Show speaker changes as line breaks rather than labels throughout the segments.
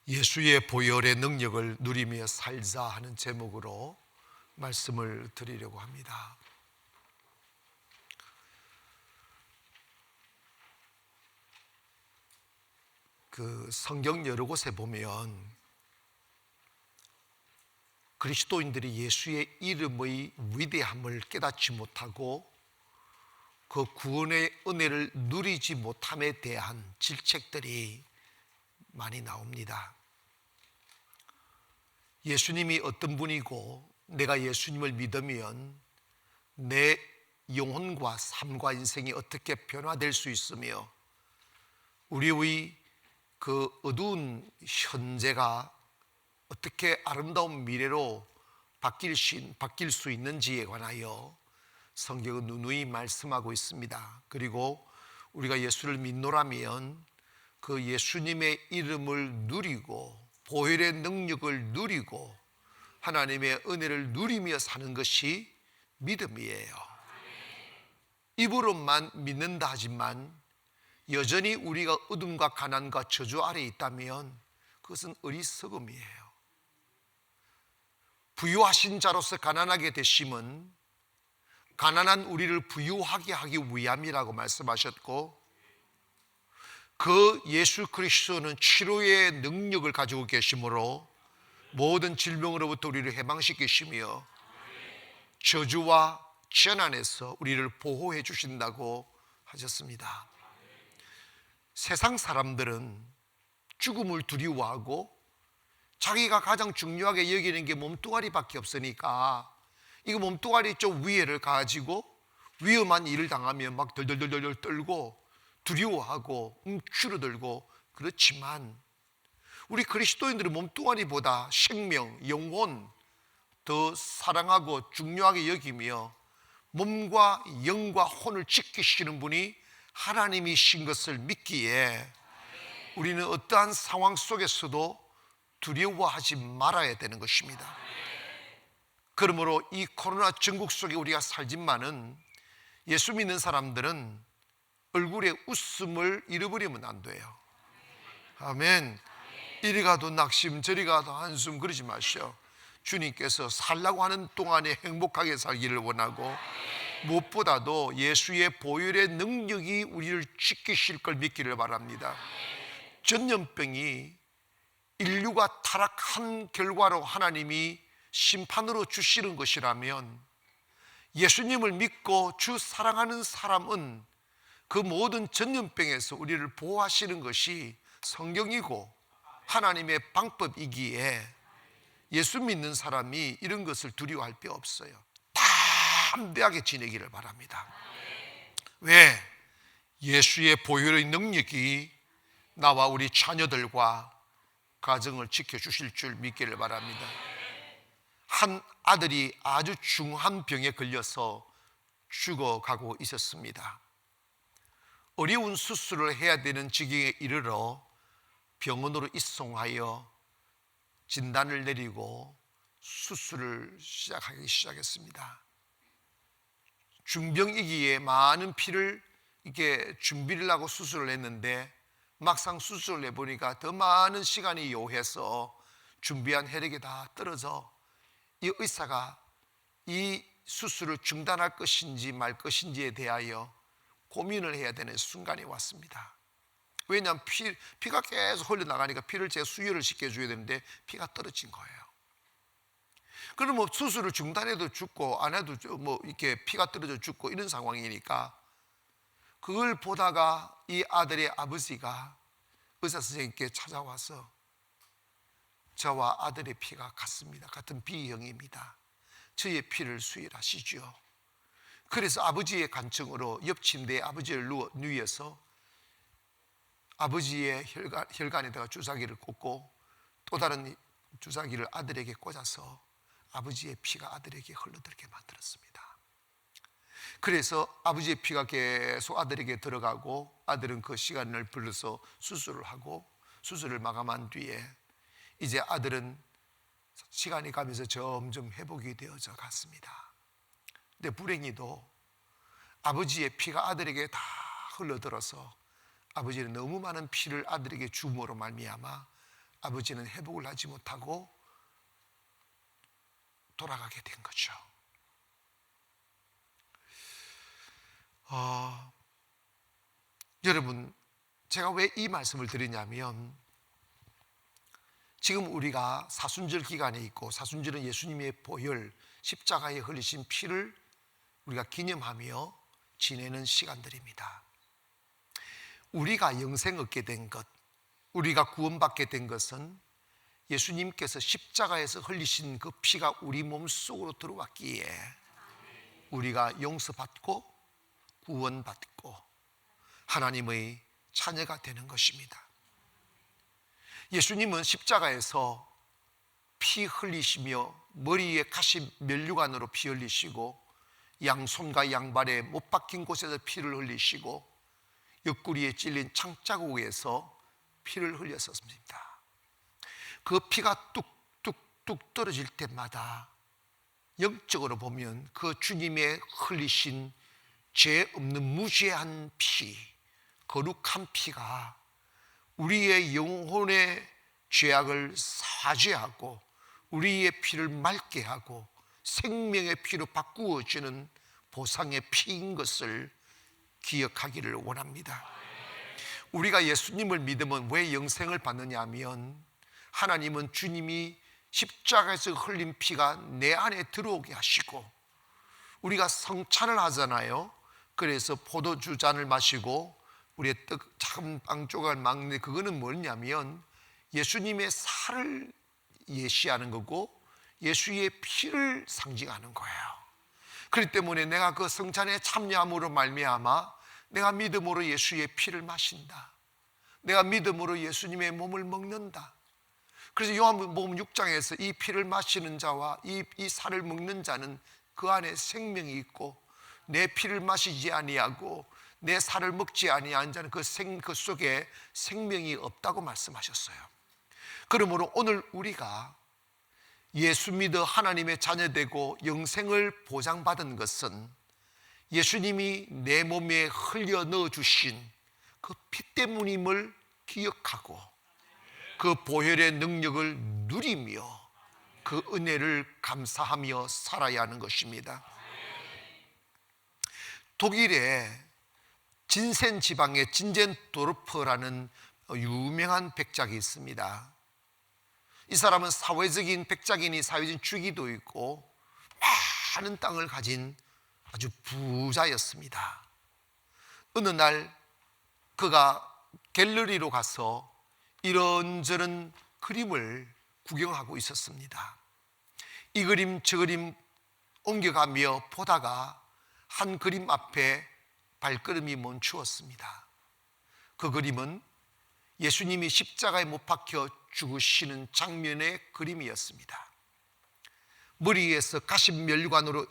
예수의 보혈의 능력을 누리며 살자 하는 제목으로 말씀을 드리려고 합니다. 성경 여러 곳에 보면 그리스도인들이 예수의 이름의 위대함을 깨닫지 못하고 그 구원의 은혜를 누리지 못함에 대한 질책들이 많이 나옵니다. 예수님이 어떤 분이고 내가 예수님을 믿으면 내 영혼과 삶과 인생이 어떻게 변화될 수 있으며 우리의 그 어두운 현재가 어떻게 아름다운 미래로 바뀔 수 있는지에 관하여 성경은 누누이 말씀하고 있습니다. 그리고 우리가 예수를 믿노라면 그 예수님의 이름을 누리고 보혈의 능력을 누리고 하나님의 은혜를 누리며 사는 것이 믿음이에요. 입으로만 믿는다 하지만 여전히 우리가 어둠과 가난과 저주 아래에 있다면 그것은 어리석음이에요. 부유하신 자로서 가난하게 되심은 가난한 우리를 부유하게 하기 위함이라고 말씀하셨고, 그 예수 그리스도는 치료의 능력을 가지고 계시므로 모든 질병으로부터 우리를 해방시키시며 저주와 재난에서 우리를 보호해 주신다고 하셨습니다. 세상 사람들은 죽음을 두려워하고 자기가 가장 중요하게 여기는 게 몸뚱아리밖에 없으니까 이거 몸뚱아리 쪽 위에를 가지고 위험한 일을 당하면 막 덜덜덜덜 떨고 두려워하고 움츠러들고 그렇지만 우리 그리스도인들은 몸뚱아리보다 생명, 영혼 더 사랑하고 중요하게 여기며 몸과 영과 혼을 지키시는 분이 하나님이신 것을 믿기에 우리는 어떠한 상황 속에서도 두려워하지 말아야 되는 것입니다. 그러므로 이 코로나 전국 속에 우리가 살지만은 예수 믿는 사람들은 얼굴에 웃음을 잃어버리면 안 돼요. 아멘. 이리 가도 낙심 저리 가도 한숨 그러지 마시오. 주님께서 살라고 하는 동안에 행복하게 살기를 원하고 무엇보다도 예수의 보혈의 능력이 우리를 지키실 걸 믿기를 바랍니다. 전염병이 인류가 타락한 결과로 하나님이 심판으로 주시는 것이라면 예수님을 믿고 주 사랑하는 사람은 그 모든 전염병에서 우리를 보호하시는 것이 성경이고 하나님의 방법이기에 예수 믿는 사람이 이런 것을 두려워할 필요 없어요. 담대하게 지내기를 바랍니다. 왜? 예수의 보혈의 능력이 나와 우리 자녀들과 가정을 지켜주실 줄 믿기를 바랍니다. 한 아들이 아주 중한 병에 걸려서 죽어가고 있었습니다. 어려운 수술을 해야 되는 지경에 이르러 병원으로 입송하여 진단을 내리고 수술을 하기 시작했습니다. 중병이기에 많은 피를 이렇게 준비를 하고 수술을 했는데 막상 수술을 해보니까 더 많은 시간이 요해서 준비한 혈액이 다 떨어져 이 의사가 이 수술을 중단할 것인지 말 것인지에 대하여 고민을 해야 되는 순간이 왔습니다. 왜냐하면 피가 계속 흘러나가니까 피를 재수혈을 시켜줘야 되는데 피가 떨어진 거예요. 그럼 뭐 수술을 중단해도 죽고 안 해도 뭐 이렇게 피가 떨어져 죽고 이런 상황이니까 그걸 보다가 이 아들의 아버지가 의사 선생님께 찾아와서 저와 아들의 피가 같습니다. 같은 B형입니다. 저의 피를 수혈하시죠. 그래서 아버지의 간청으로 옆 침대에 아버지를 누워서 아버지의 혈관에다가 주사기를 꽂고 또 다른 주사기를 아들에게 꽂아서 아버지의 피가 아들에게 흘러들게 만들었습니다. 그래서 아버지의 피가 계속 아들에게 들어가고 아들은 그 시간을 불러서 수술을 하고 수술을 마감한 뒤에 이제 아들은 시간이 가면서 점점 회복이 되어져 갔습니다. 근데 불행히도 아버지의 피가 아들에게 다 흘러들어서 아버지는 너무 많은 피를 아들에게 줌으로 말미암아 아버지는 회복을 하지 못하고 돌아가게 된 거죠. 여러분, 제가 왜 이 말씀을 드리냐면, 지금 우리가 사순절 기간에 있고, 사순절은 예수님의 보혈, 십자가에 흘리신 피를 우리가 기념하며 지내는 시간들입니다. 우리가 영생 얻게 된 것, 우리가 구원받게 된 것은 예수님께서 십자가에서 흘리신 그 피가 우리 몸 속으로 들어왔기에 우리가 용서받고 구원받고 하나님의 자녀가 되는 것입니다. 예수님은 십자가에서 피 흘리시며 머리에 가시 면류관으로 피 흘리시고 양손과 양발에 못 박힌 곳에서 피를 흘리시고 옆구리에 찔린 창자국에서 피를 흘렸었습니다. 그 피가 뚝뚝뚝 떨어질 때마다 영적으로 보면 그 주님의 흘리신 죄 없는 무죄한 피, 거룩한 피가 우리의 영혼의 죄악을 사죄하고 우리의 피를 맑게 하고 생명의 피로 바꾸어주는 보상의 피인 것을 기억하기를 원합니다. 우리가 예수님을 믿으면 왜 영생을 받느냐 하면, 하나님은 주님이 십자가에서 흘린 피가 내 안에 들어오게 하시고, 우리가 성찬을 하잖아요. 그래서 포도주 잔을 마시고 우리의 작은 빵 조각을 먹는데, 그거는 뭐냐면 예수님의 살을 예시하는 거고 예수의 피를 상징하는 거예요. 그렇기 때문에 내가 그 성찬에 참여함으로 말미암아 내가 믿음으로 예수의 피를 마신다, 내가 믿음으로 예수님의 몸을 먹는다. 그래서 요한복음 6장에서 이 피를 마시는 자와 이 살을 먹는 자는 그 안에 생명이 있고, 내 피를 마시지 아니하고 내 살을 먹지 아니한 자는 그 속에 생명이 없다고 말씀하셨어요. 그러므로 오늘 우리가 예수 믿어 하나님의 자녀되고 영생을 보장받은 것은 예수님이 내 몸에 흘려 넣어주신 그 피 때문임을 기억하고 그 보혈의 능력을 누리며 그 은혜를 감사하며 살아야 하는 것입니다. 독일의 진센 지방의 진젠도르프라는 유명한 백작이 있습니다. 이 사람은 사회적인 백작이니 사회적인 주기도 있고 많은 땅을 가진 아주 부자였습니다. 어느 날 그가 갤러리로 가서 이런저런 그림을 구경하고 있었습니다. 이 그림 저 그림 옮겨가며 보다가 한 그림 앞에 발걸음이 멈추었습니다. 그 그림은 예수님이 십자가에 못 박혀 죽으시는 장면의 그림이었습니다. 머리에서 가십면류관으로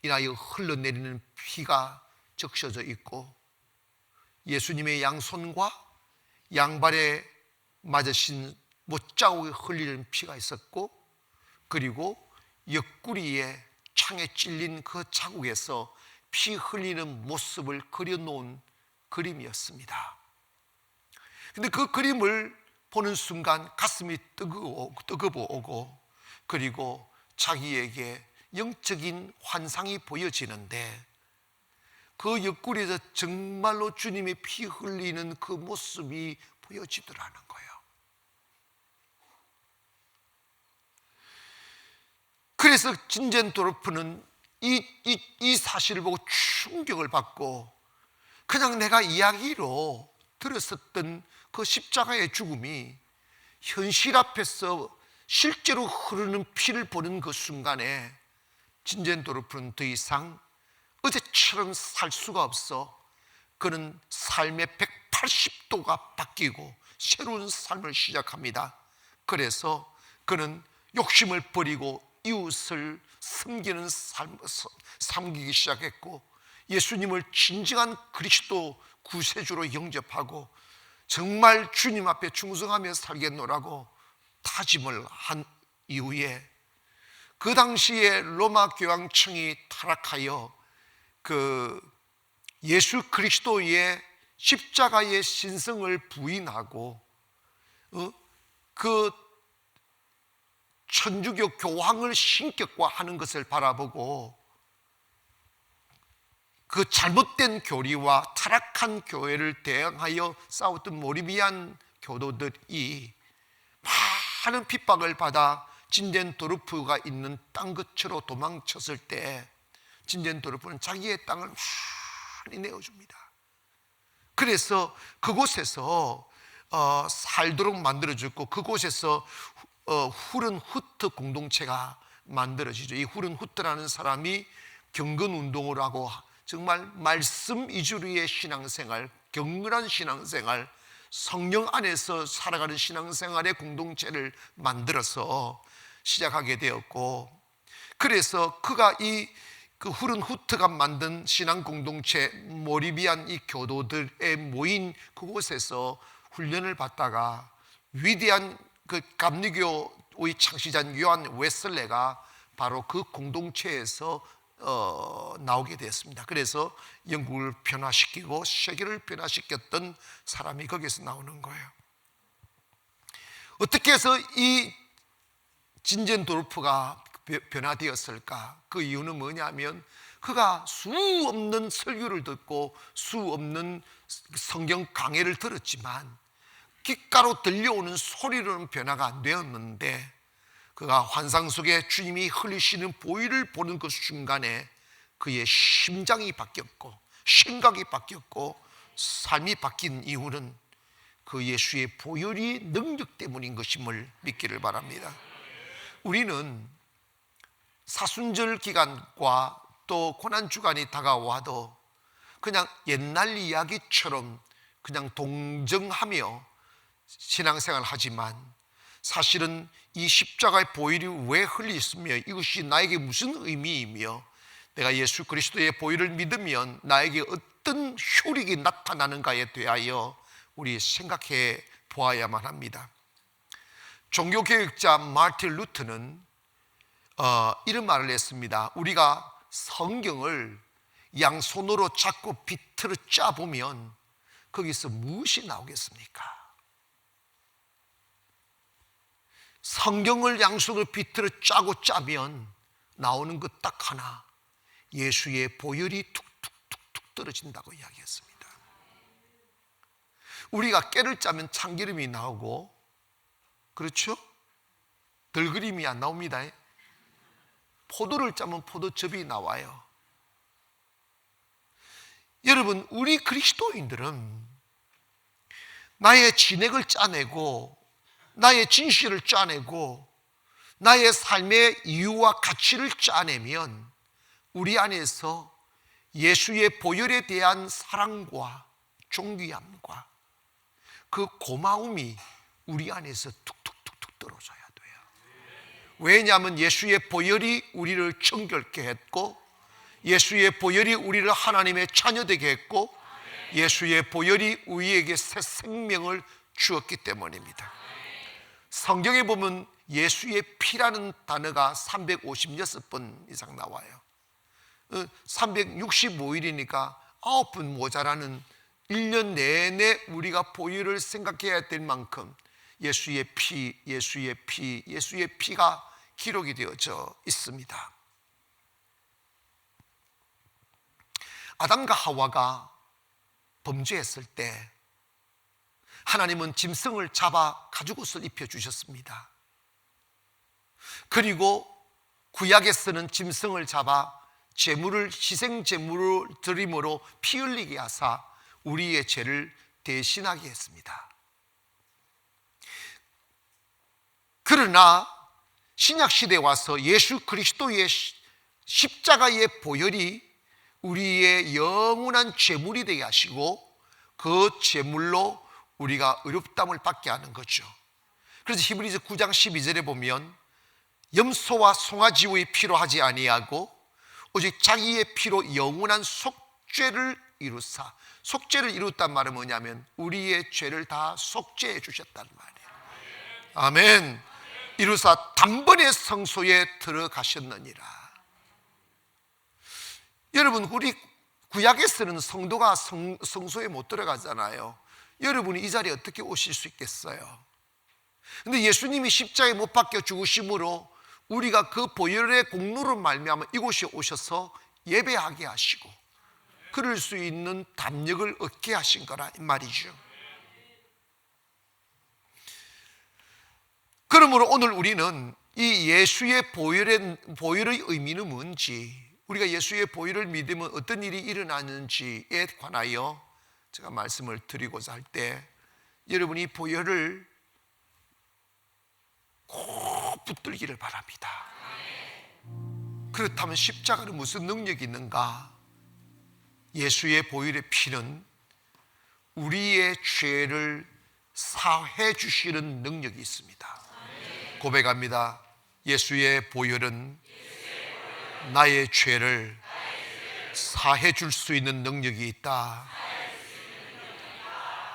인하여 흘러내리는 피가 적셔져 있고, 예수님의 양손과 양발에 맞으신 못자국에 흘리는 피가 있었고, 그리고 옆구리에 창에 찔린 그 자국에서 피 흘리는 모습을 그려놓은 그림이었습니다. 근데 그 그림을 보는 순간 가슴이 뜨거워오고, 그리고 자기에게 영적인 환상이 보여지는데, 그 옆구리에서 정말로 주님의 피 흘리는 그 모습이 보여지더라는 거예요. 그래서 진젠도르프는 이 사실을 보고 충격을 받고, 그냥 내가 이야기로 들었었던 그 십자가의 죽음이 현실 앞에서 실제로 흐르는 피를 보는 그 순간에 진젠도르프는 더 이상 어제처럼 살 수가 없어. 그는 삶의 180도가 바뀌고 새로운 삶을 시작합니다. 그래서 그는 욕심을 버리고 이웃을 섬기기 시작했고, 예수님을 진정한 그리스도 구세주로 영접하고 정말 주님 앞에 충성하며 살겠노라고 다짐을 한 이후에, 그 당시에 로마 교황청이 타락하여 그 예수 그리스도의 십자가의 신성을 부인하고 그 천주교 교황을 신격화하는 것을 바라보고 그 잘못된 교리와 타락한 교회를 대항하여 싸웠던 모리비안 교도들이 많은 핍박을 받아 진젠도르프가 있는 땅 끝으로 도망쳤을 때 진젠도르프는 자기의 땅을 많이 내어줍니다. 그래서 그곳에서 살도록 만들어졌고 그곳에서 후른후트 공동체가 만들어지죠. 이 후른후트라는 사람이 경건운동을 하고 정말 말씀 위주로의 신앙생활, 경건한 신앙생활, 성령 안에서 살아가는 신앙생활의 공동체를 만들어서 시작하게 되었고, 그래서 그가 그 후른후트가 만든 신앙 공동체 모리비안 이 교도들에 모인 그곳에서 훈련을 받다가 위대한 그 감리교의 창시자인 요한 웨슬레가 바로 그 공동체에서 나오게 되었습니다. 그래서 영국을 변화시키고 세계를 변화시켰던 사람이 거기서 나오는 거예요. 어떻게 해서 이 진젠도르프가 변화되었을까? 그 이유는 뭐냐면 그가 수 없는 설교를 듣고 수 없는 성경 강해를 들었지만 귓가로 들려오는 소리로는 변화가 안 되었는데, 그가 환상 속에 주님이 흘리시는 보혈을 보는 그 순간에 그의 심장이 바뀌었고 생각이 바뀌었고 삶이 바뀐 이유는 그 예수의 보혈이 능력 때문인 것임을 믿기를 바랍니다. 우리는 사순절 기간과 또 고난주간이 다가와도 그냥 옛날 이야기처럼 그냥 동정하며 신앙생활을 하지만 사실은 이 십자가의 보혈이 왜 흘렸으며 이것이 나에게 무슨 의미이며 내가 예수 그리스도의 보혈을 믿으면 나에게 어떤 효력이 나타나는가에 대하여 우리 생각해 보아야만 합니다. 종교개혁자 마르틴 루터는 이런 말을 했습니다. 우리가 성경을 양손으로 잡고 비틀어 짜보면 거기서 무엇이 나오겠습니까? 성경을 양손으로 비틀어 짜고 짜면 나오는 것 딱 하나, 예수의 보혈이 툭툭툭툭 떨어진다고 이야기했습니다. 우리가 깨를 짜면 참기름이 나오고, 그렇죠? 들기름이 안 나옵니다. 포도를 짜면 포도즙이 나와요. 여러분, 우리 그리스도인들은 나의 진액을 짜내고 나의 진실을 짜내고 나의 삶의 이유와 가치를 짜내면 우리 안에서 예수의 보혈에 대한 사랑과 존귀함과 그 고마움이 우리 안에서 툭툭툭툭 떨어져야 돼요. 왜냐하면 예수의 보혈이 우리를 정결케 했고, 예수의 보혈이 우리를 하나님의 자녀되게 했고, 예수의 보혈이 우리에게 새 생명을 주었기 때문입니다. 성경에 보면 예수의 피라는 단어가 356번 이상 나와요. 365일이니까 9번 모자라는 1년 내내 우리가 보혈을 생각해야 될 만큼 예수의 피, 예수의 피, 예수의 피가 기록이 되어져 있습니다. 아담과 하와가 범죄했을 때 하나님은 짐승을 잡아 가죽옷을 입혀주셨습니다. 그리고 구약에서는 짐승을 잡아 희생 제물을 드림으로 피 흘리게 하사 우리의 죄를 대신하게 했습니다. 그러나 신약시대에 와서 예수 그리스도의 십자가의 보혈이 우리의 영원한 제물이 되게 하시고 그 제물로 우리가 의롭다함을 받게 하는 거죠. 그래서 히브리서 9장 12절에 보면 염소와 송아지의 피로 하지 아니하고 오직 자기의 피로 영원한 속죄를 이루사, 속죄를 이뤘단 말은 뭐냐면 우리의 죄를 다 속죄해 주셨단 말이에요. 아멘. 이루사 단번에 성소에 들어가셨느니라. 여러분, 우리 구약에서는 성도가 성소에 못 들어가잖아요. 여러분이 이 자리에 어떻게 오실 수 있겠어요? 근데 예수님이 십자가에 못 박혀 죽으심으로 우리가 그 보혈의 공로로 말미암아 이곳에 오셔서 예배하게 하시고 그럴 수 있는 담력을 얻게 하신 거라 이 말이죠. 그러므로 오늘 우리는 이 예수의 보혈의 의미는 뭔지, 우리가 예수의 보혈을 믿으면 어떤 일이 일어나는지에 관하여 제가 말씀을 드리고자 할 때, 여러분이 보혈을 꼭 붙들기를 바랍니다. 그렇다면 십자가는 무슨 능력이 있는가? 예수의 보혈의 피는 우리의 죄를 사해 주시는 능력이 있습니다. 고백합니다. 예수의 보혈은 나의 죄를 사해 줄 수 있는 능력이 있다.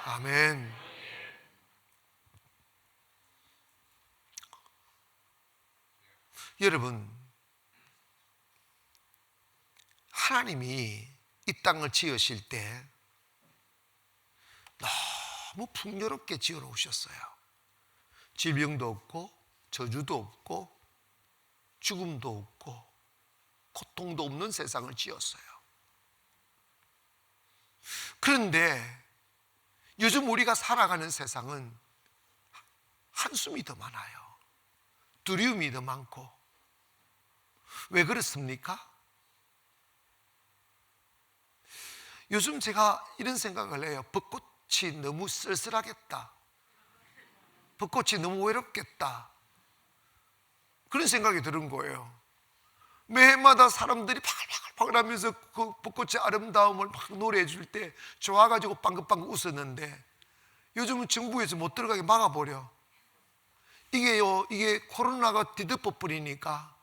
아멘. 여러분, 하나님이 이 땅을 지으실 때 너무 풍요롭게 지어 놓으셨어요. 질병도 없고 저주도 없고 죽음도 없고 고통도 없는 세상을 지었어요. 그런데 요즘 우리가 살아가는 세상은 한숨이 더 많아요. 두려움이 더 많고. 왜 그렇습니까? 요즘 제가 이런 생각을 해요. 벚꽃이 너무 쓸쓸하겠다. 벚꽃이 너무 외롭겠다. 그런 생각이 드는 거예요. 매해마다 사람들이 파글파글 하면서 그 벚꽃의 아름다움을 막 노래해 줄 때 좋아가지고 빵긋빵긋 웃었는데 요즘은 정부에서 못 들어가게 막아버려. 이게 코로나가 뒤덮어 버리니까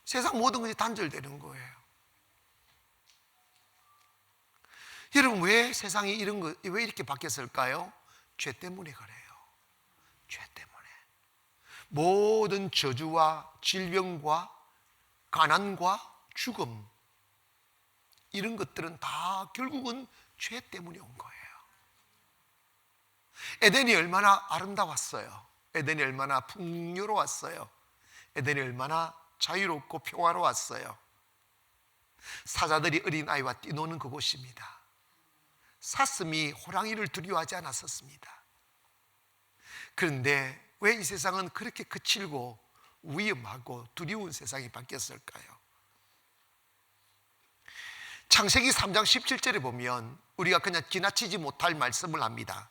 세상 모든 것이 단절되는 거예요. 여러분, 왜 세상이 왜 이렇게 바뀌었을까요? 죄 때문에 그래요. 죄 때문에. 모든 저주와 질병과 가난과 죽음, 이런 것들은 다 결국은 죄 때문에 온 거예요. 에덴이 얼마나 아름다웠어요. 에덴이 얼마나 풍요로웠어요. 에덴이 얼마나 자유롭고 평화로웠어요. 사자들이 어린아이와 뛰노는 그곳입니다. 사슴이 호랑이를 두려워하지 않았었습니다. 그런데 왜 이 세상은 그렇게 거칠고 위험하고 두려운 세상이 바뀌었을까요? 창세기 3장 17절에 보면 우리가 그냥 지나치지 못할 말씀을 합니다.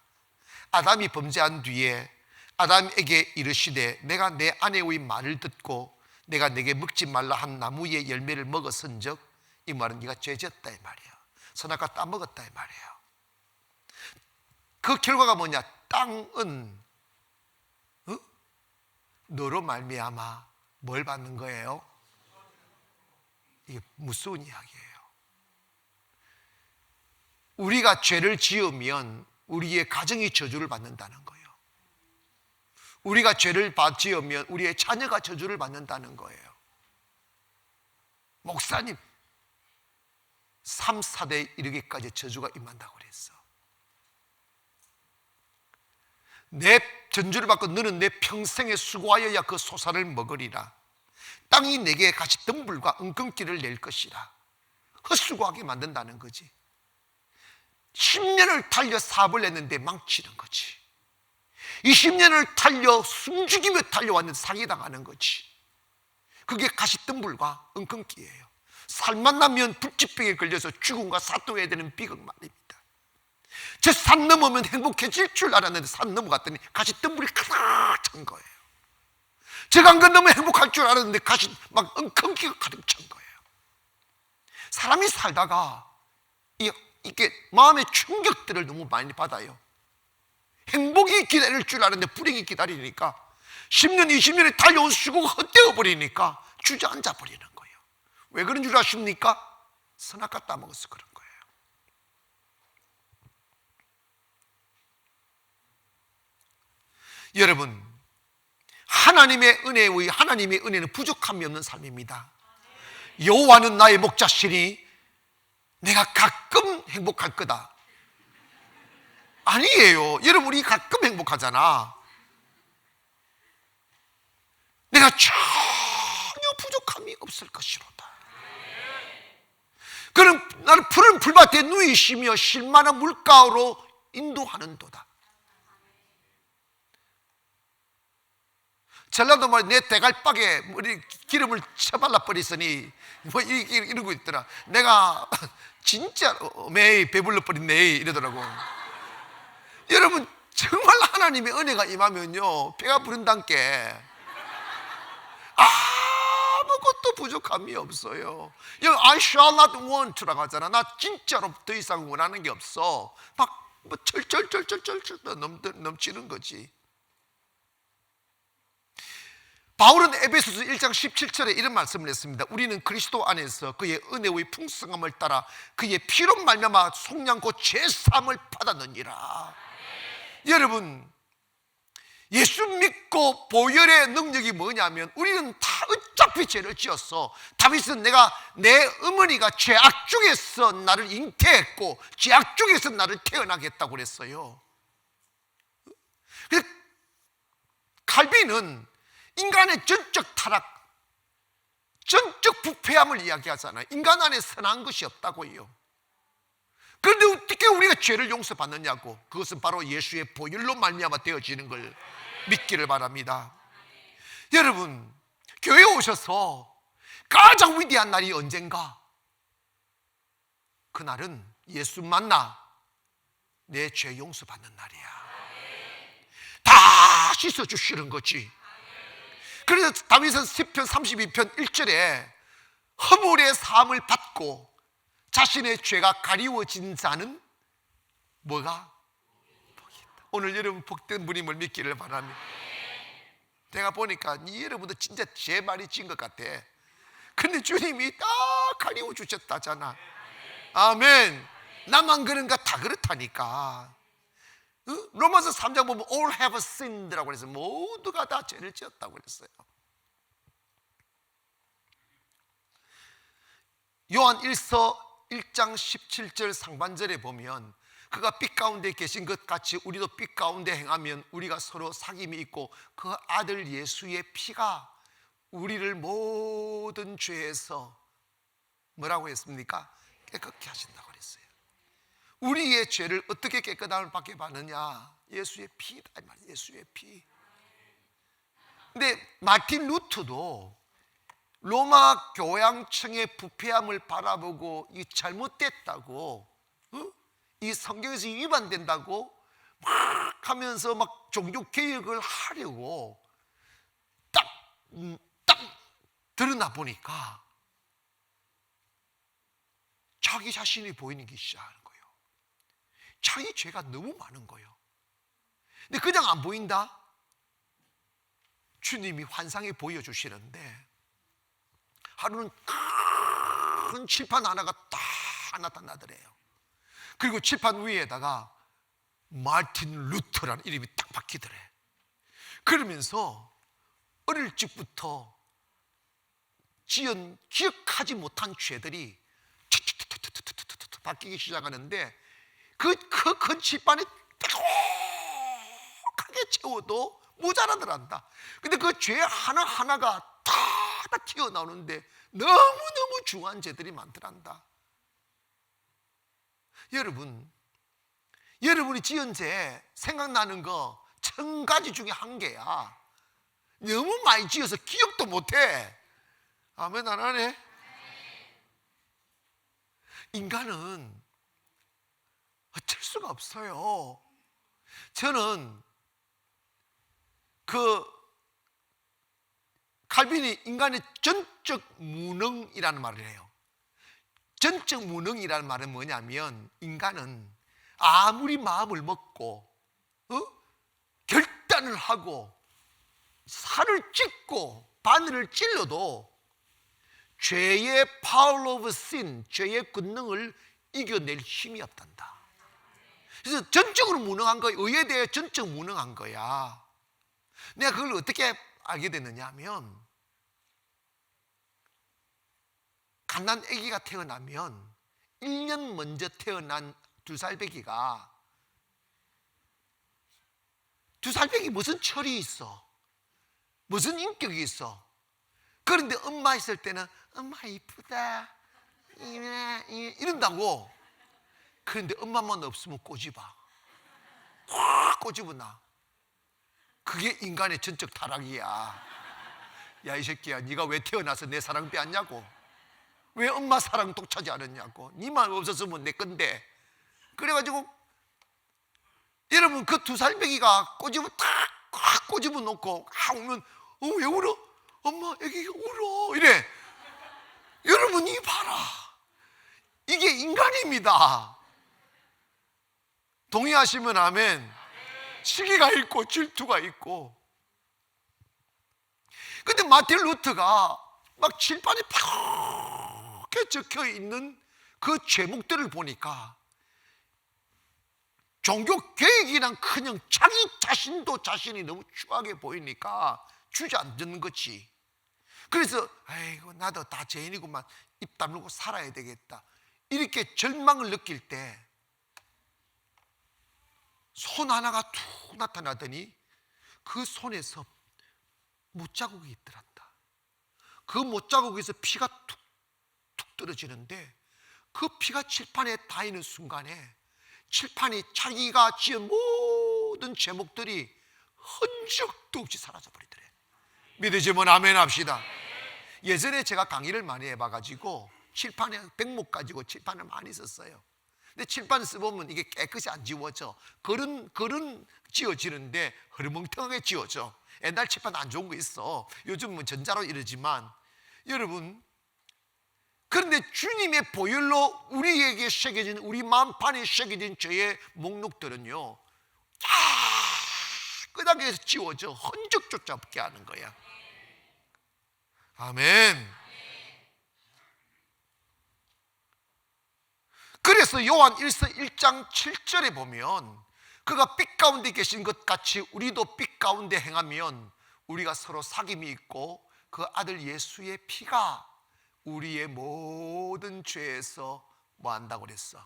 아담이 범죄한 뒤에 아담에게 이르시되 내가 내 아내의 말을 듣고 내가 내게 먹지 말라 한 나무의 열매를 먹었은즉, 이 말은 네가 죄졌다 이 말이에요. 선악과 따먹었다 이 말이에요. 그 결과가 뭐냐? 땅은 너로 말미암아 뭘 받는 거예요? 이게 무서운 이야기예요. 우리가 죄를 지으면 우리의 가정이 저주를 받는다는 거예요. 우리가 죄를 지으면 우리의 자녀가 저주를 받는다는 거예요. 목사님, 3, 4대 이르기까지 저주가 임한다고 그랬어. 내 전주를 받고 너는 내 평생에 수고하여야 그 소산을 먹으리라. 땅이 내게 가시덤불과 은근기를 낼 것이라. 헛수고하게 만든다는 거지. 10년을 달려 사업을 냈는데 망치는 거지. 20년을 달려 숨죽이며 달려왔는데 사기당하는 거지. 그게 가시덤불과 은근기예요. 살만 나면 불치병에 걸려서 죽음과 사또해야 되는 비극 말입니다. 저 산 넘으면 행복해질 줄 알았는데 산 넘어갔더니 가시덤불이 가득 찬 거예요. 저 강 건너면 행복할 줄 알았는데 막 엉컹기가 가득 찬 거예요. 사람이 살다가 이게 마음의 충격들을 너무 많이 받아요. 행복이 기다릴 줄 알았는데 불행이 기다리니까 10년, 20년에 달려온 수고가 헛되어 버리니까 주저앉아 버리는 거예요. 왜 그런 줄 아십니까? 선악과 따먹어서 그런 거예요. 여러분, 하나님의 은혜는 부족함이 없는 삶입니다. 여호와는 나의 목자시니 내가 가끔 행복할 거다. 아니에요. 여러분, 우리 가끔 행복하잖아. 내가 전혀 부족함이 없을 것이로다. 그는 나를 푸른 풀밭에 누이시며 실만한 물가로 인도하는도다. 전라도 말에 내 대갈박에 머리 기름을 쳐발라 버리으니 뭐 이러고 있더라. 내가 진짜 매일 배불러 버렸네 이러더라고. 여러분, 정말 하나님의 은혜가 임하면요, 배가 부른단께 아무것도 부족함이 없어요. 여기 I shall not want라고 하잖아. 나 진짜로 더 이상 원하는 게 없어. 막 뭐 철철철철철 넘치는 거지. 바울은 에베소서 1장 17절에 이런 말씀을 했습니다. 우리는 그리스도 안에서 그의 은혜의 풍성함을 따라 그의 피로 말미암아 속량고 죄사함을 받았느니라. 여러분, 예수 믿고 보혈의 능력이 뭐냐면 우리는 다 어차피 죄를 지었어. 다윗은 내가 내 어머니가 죄악 중에서 나를 잉태했고 죄악 중에서 나를 태어나게 했다고 그랬어요. 칼빈은 인간의 전적 타락, 전적 부패함을 이야기하잖아요. 인간 안에 선한 것이 없다고요. 그런데 어떻게 우리가 죄를 용서받느냐고. 그것은 바로 예수의 보혈로 말미암아 되어지는 걸 믿기를 바랍니다. 여러분, 교회에 오셔서 가장 위대한 날이 언젠가? 그날은 예수 만나 내 죄 용서받는 날이야. 다 씻어주시는 거지. 그래서 다윗은 시편 32편 1절에 허물의 사함을 받고 자신의 죄가 가리워진 자는 뭐가? 복이 있다. 오늘 여러분 복된 분임을 믿기를 바랍니다. 내가 보니까 여러분도 진짜 제 말이 진 것 같아. 근데 주님이 다 가리워 주셨다잖아. 아멘. 나만 그런가? 다 그렇다니까. 로마서 3장 보면 all have sinned라고 그랬어요. 모두가 다 죄를 지었다고 그랬어요. 요한 1서 1장 17절 상반절에 보면 그가 빛 가운데 계신 것 같이 우리도 빛 가운데 행하면 우리가 서로 사귐이 있고 그 아들 예수의 피가 우리를 모든 죄에서 뭐라고 했습니까? 깨끗게 하신다고 그랬어요. 우리의 죄를 어떻게 깨끗함을 받게 받느냐? 예수의 피다 이 말이에요. 예수의 피. 근데 마틴 루터도 로마 교양청의 부패함을 바라보고 이 잘못됐다고, 이 성경에서 위반된다고 막 하면서 막 종교 개혁을 하려고 딱 드러나 보니까 자기 자신이 보이는 게 시작하는 거예요. 자기 죄가 너무 많은 거예요. 근데 그냥 안 보인다? 주님이 환상에 보여주시는데 하루는 큰 칠판 하나가 딱 나타나더래요. 그리고 칠판 위에다가 마틴 루터라는 이름이 딱 박히더래. 그러면서 어릴 적부터 기억하지 못한 죄들이 바뀌기 시작하는데 그 큰 칠판에 뾰족하게 채워도 모자라더란다. 근데 그 죄 하나하나가 다 튀어나오는데 너무너무 중요한 죄들이 많더란다. 여러분이 지은 죄 생각나는 거 1000가지 중에 1개야. 너무 많이 지어서 기억도 못해. 아멘 안 하네? 인간은 어쩔 수가 없어요. 저는 칼빈이 인간의 전적 무능이라는 말을 해요. 전적 무능이라는 말은 뭐냐면 인간은 아무리 마음을 먹고 결단을 하고 살을 찢고 바늘을 찔러도 죄의 power of sin, 죄의 권능을 이겨낼 힘이 없단다. 그래서 전적으로 무능한 거야. 의에 대해 전적 무능한 거야. 내가 그걸 어떻게 알게 됐느냐 하면 갓난 아기가 태어나면 1년 먼저 태어난 2살배기가 2살배기 무슨 철이 있어? 무슨 인격이 있어. 그런데 엄마 있을 때는 엄마 이쁘다 이런다고. 그런데 엄마만 없으면 꼬집어. 확 꼬집어놔. 그게 인간의 전적 타락이야. 야, 이 새끼야, 네가 왜 태어나서 내 사랑 빼앗냐고. 왜 엄마 사랑 독차지 않았냐고. 니만 없었으면 내 건데. 그래가지고 여러분, 그 2살배기가 꼬집어 탁 꼬집어 놓고 오면 왜 울어? 엄마 애기가 울어 이래. 여러분, 이 봐라, 이게 인간입니다. 동의하시면 아멘. 시기가 있고 질투가 있고. 근데 마틴 루터가 막 칠판에 팍 적혀 있는 그 제목들을 보니까 종교 개혁이란 그냥 자기 자신도 자신이 너무 추하게 보이니까 주저앉는 거지. 그래서 아이고, 나도 다 죄인이구만, 입 다물고 살아야 되겠다, 이렇게 절망을 느낄 때 손 하나가 툭 나타나더니 그 손에서 못자국이 있더란다. 그 못자국에서 피가 툭툭 떨어지는데 그 피가 칠판에 닿이는 순간에 칠판이 자기가 지은 모든 제목들이 흔적도 없이 사라져버리더래. 믿으시면 아멘 합시다. 예전에 제가 강의를 많이 해봐가지고 칠판에 백목 가지고 칠판을 많이 썼어요. 근데 칠판을 써보면 이게 깨끗이 안 지워져. 걸은 지워지는데 흐르멍텅하게 지워져. 옛날 칠판 안 좋은 거 있어. 요즘은 전자로 이러지만, 여러분, 그런데 주님의 보혈로 우리에게 새겨진, 우리 마음판에 새겨진 죄의 목록들은요, 깨끗하게 지워져 흔적조차 없게 하는 거야. 아멘. 그래서 요한 1서 1장 7절에 보면 그가 빛 가운데 계신 것 같이 우리도 빛 가운데 행하면 우리가 서로 사귐이 있고 그 아들 예수의 피가 우리의 모든 죄에서 뭐 한다고 그랬어?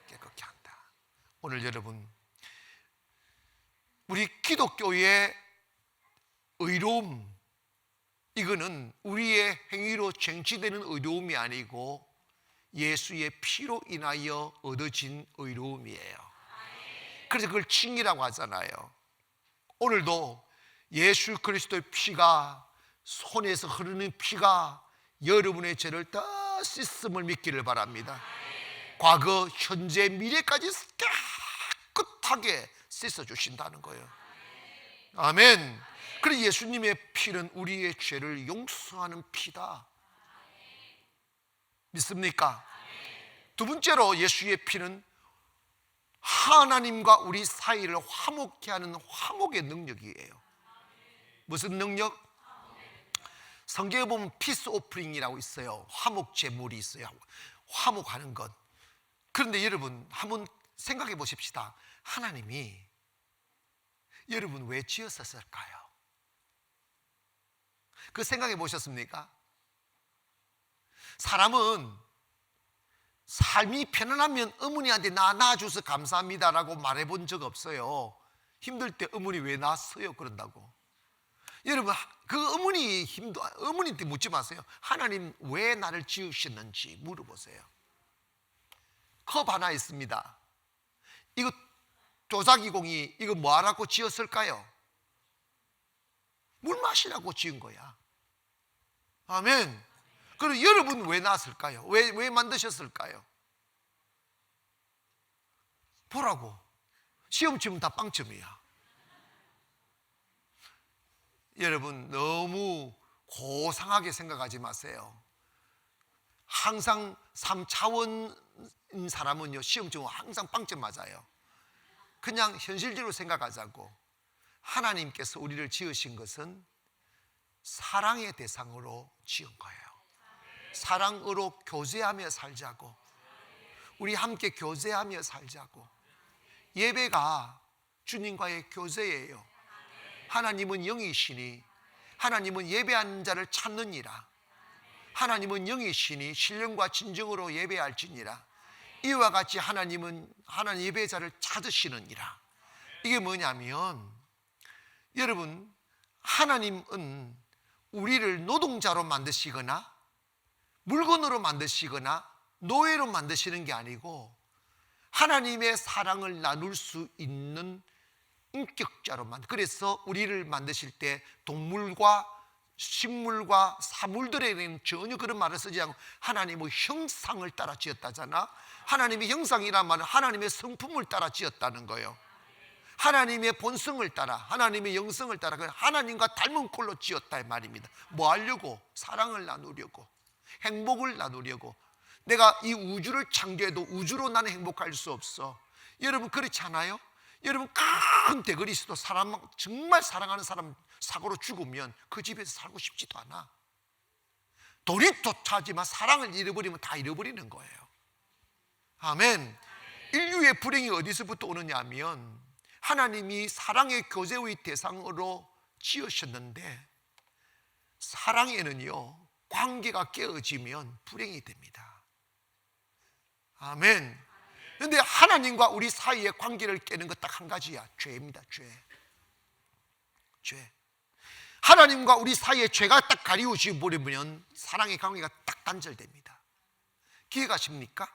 깨끗게 한다. 오늘 여러분, 우리 기독교의 의로움, 이거는 우리의 행위로 쟁취되는 의로움이 아니고 예수의 피로 인하여 얻어진 의로움이에요. 그래서 그걸 칭이라고 하잖아요. 오늘도 예수 그리스도의 피가, 손에서 흐르는 피가 여러분의 죄를 다 씻음을 믿기를 바랍니다. 과거, 현재, 미래까지 깨끗하게 씻어주신다는 거예요. 아멘. 그래서 예수님의 피는 우리의 죄를 용서하는 피다. 믿습니까? 두 번째로 예수의 피는 하나님과 우리 사이를 화목케 하는 화목의 능력이에요. 무슨 능력? 성경에 보면 피스 오프링이라고 있어요. 화목 제물이 있어요. 화목하는 것. 그런데 여러분, 한번 생각해 보십시다. 하나님이 여러분 왜 지었었을까요? 그 생각해 보셨습니까? 사람은 삶이 편안하면 어머니한테 나 낳아줘서 감사합니다라고 말해본 적 없어요. 힘들 때 어머니 왜 낳았어요? 그런다고. 여러분, 그 어머니한테 묻지 마세요. 하나님 왜 나를 지으셨는지 물어보세요. 컵 하나 있습니다. 이거 조자기공이 이거 뭐 하라고 지었을까요? 물 마시라고 지은 거야. 아멘. 그럼 여러분 왜 낳았을까요? 왜 만드셨을까요? 보라고. 시험 치면 다 빵점이야. 여러분, 너무 고상하게 생각하지 마세요. 항상 3차원인 사람은요, 시험 치면 항상 빵점 맞아요. 그냥 현실적으로 생각하자고. 하나님께서 우리를 지으신 것은 사랑의 대상으로 지은 거예요. 사랑으로 교제하며 살자고. 우리 함께 교제하며 살자고. 예배가 주님과의 교제예요. 하나님은 영이시니 하나님은 예배하는 자를 찾느니라. 하나님은 영이시니 신령과 진정으로 예배할지니라. 이와 같이 하나님은 하나님 예배자를 찾으시느니라. 이게 뭐냐면, 여러분, 하나님은 우리를 노동자로 만드시거나 물건으로 만드시거나 노예로 만드시는 게 아니고 하나님의 사랑을 나눌 수 있는 인격자로 그래서 우리를 만드실 때 동물과 식물과 사물들에는 전혀 그런 말을 쓰지 않고 하나님의 형상을 따라 지었다잖아. 하나님의 형상이란 말은 하나님의 성품을 따라 지었다는 거예요. 하나님의 본성을 따라, 하나님의 영성을 따라 하나님과 닮은 꼴로 지었다 이 말입니다. 뭐 하려고? 사랑을 나누려고, 행복을 나누려고. 내가 이 우주를 창조해도 우주로 나는 행복할 수 없어. 여러분 그렇지 않아요? 여러분 큰 대거리 있어도 사람, 정말 사랑하는 사람 사고로 죽으면 그 집에서 살고 싶지도 않아. 돈이 좋다지만 사랑을 잃어버리면 다 잃어버리는 거예요. 아멘. 인류의 불행이 어디서부터 오느냐 하면 하나님이 사랑의 교제의 대상으로 지으셨는데 사랑에는요 관계가 깨어지면 불행이 됩니다. 아멘. 그런데 하나님과 우리 사이의 관계를 깨는 것 딱 한 가지야. 죄입니다. 죄. 하나님과 우리 사이의 죄가 딱 가리우지 버리면 사랑의 관계가 딱 단절됩니다. 기억하십니까?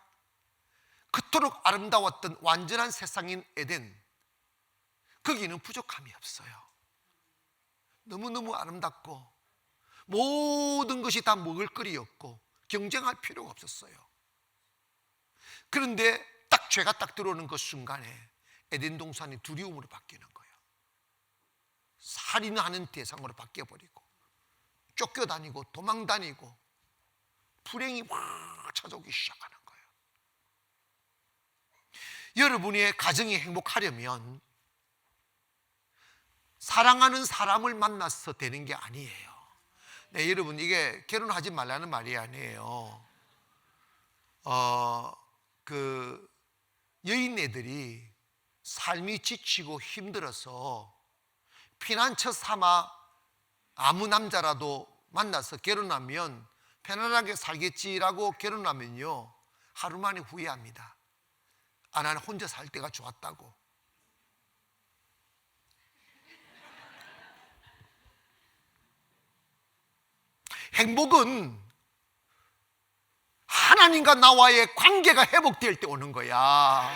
그토록 아름다웠던 완전한 세상인 에덴, 거기는 부족함이 없어요. 너무너무 아름답고 모든 것이 다 먹을거리였고 경쟁할 필요가 없었어요. 그런데 딱 죄가 딱 들어오는 그 순간에 에덴 동산이 두려움으로 바뀌는 거예요. 살인하는 대상으로 바뀌어버리고 쫓겨다니고 도망다니고 불행이 확 찾아오기 시작하는 거예요. 여러분의 가정이 행복하려면 사랑하는 사람을 만나서 되는 게 아니에요. 네, 여러분 이게 결혼하지 말라는 말이 아니에요. 여인네들이 삶이 지치고 힘들어서 피난처 삼아 아무 남자라도 만나서 결혼하면 편안하게 살겠지라고 결혼하면요 하루 만에 후회합니다. 아, 나는 혼자 살 때가 좋았다고. 행복은 하나님과 나와의 관계가 회복될 때 오는 거야.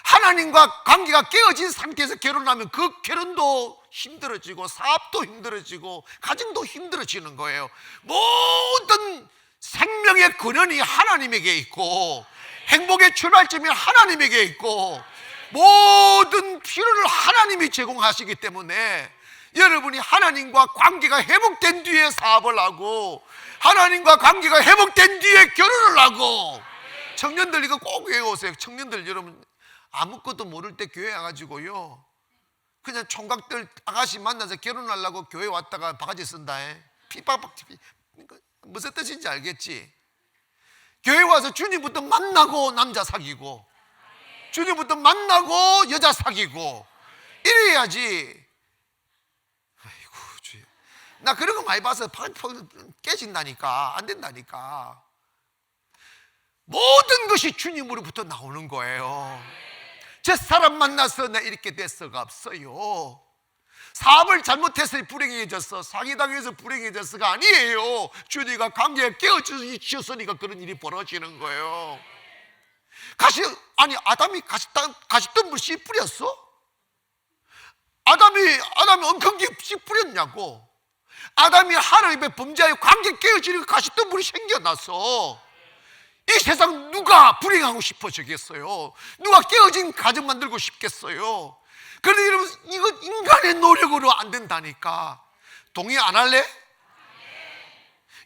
하나님과 관계가 깨어진 상태에서 결혼하면 그 결혼도 힘들어지고 사업도 힘들어지고 가정도 힘들어지는 거예요. 모든 생명의 근원이 하나님에게 있고 행복의 출발점이 하나님에게 있고 모든 필요를 하나님이 제공하시기 때문에 여러분이 하나님과 관계가 회복된 뒤에 사업을 하고 하나님과 관계가 회복된 뒤에 결혼을 하고, 청년들 이거 꼭 외워오세요. 청년들 여러분 아무것도 모를 때 교회 와가지고요 그냥 총각들 아가씨 만나서 결혼하려고 교회 왔다가 바가지 쓴다 해. 피박박 무슨 뜻인지 알겠지? 교회 와서 주님부터 만나고 남자 사귀고 주님부터 만나고 여자 사귀고 이래야지. 아이고 주여, 나 그런 거 많이 봐서 깨진다니까. 안 된다니까. 모든 것이 주님으로부터 나오는 거예요. 제 사람 만나서 나 이렇게 됐어가 없어요. 사업을 잘못해서 불행해졌어, 사기당해서 불행해졌어가 아니에요. 주님과 관계가 깨어지셨으니까 그런 일이 벌어지는 거예요. 아담이 가시덤불 씨 뿌렸어? 아담이 엉겅기 씨 뿌렸냐고. 아담이 하나님의 범죄의 관계 깨어지니까 가시덤불이 생겨났어. 이 세상 누가 불행하고 싶어지겠어요? 누가 깨어진 가정 만들고 싶겠어요? 그런데 여러분 이거 인간의 노력으로 안 된다니까. 동의 안 할래?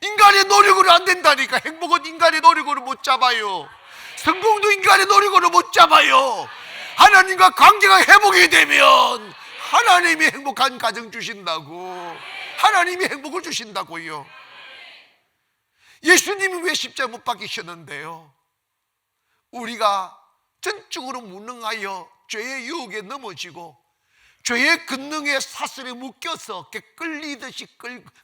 인간의 노력으로 안 된다니까. 행복은 인간의 노력으로 못 잡아요. 성공도 인간의 노력으로 못 잡아요. 하나님과 관계가 회복이 되면 하나님이 행복한 가정 주신다고. 하나님이 행복을 주신다고요. 예수님이 왜 십자가 못 박히셨는데요? 우리가 전적으로 무능하여 죄의 유혹에 넘어지고 죄의 권능의 사슬에 묶여서 끌리듯이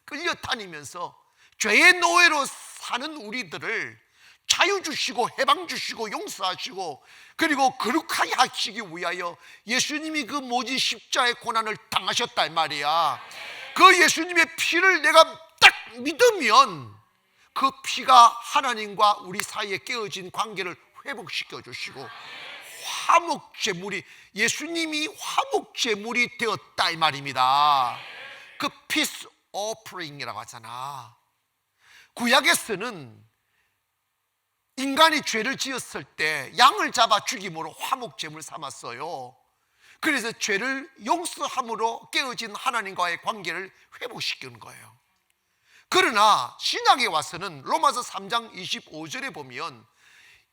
끌려다니면서 죄의 노예로 사는 우리들을 자유 주시고 해방 주시고 용서하시고 그리고 거룩하게 하시기 위하여 예수님이 그 모진 십자의 고난을 당하셨다 이 말이야. 그 예수님의 피를 내가 딱 믿으면 그 피가 하나님과 우리 사이에 깨어진 관계를 회복시켜 주시고 화목제물이, 예수님이 화목제물이 되었다 이 말입니다. 그 피스 오퍼링이라고 하잖아. 구약에서는 인간이 죄를 지었을 때 양을 잡아 죽임으로 화목제물 삼았어요. 그래서 죄를 용서함으로 깨어진 하나님과의 관계를 회복시키는 거예요. 그러나 신약에 와서는 로마서 3장 25절에 보면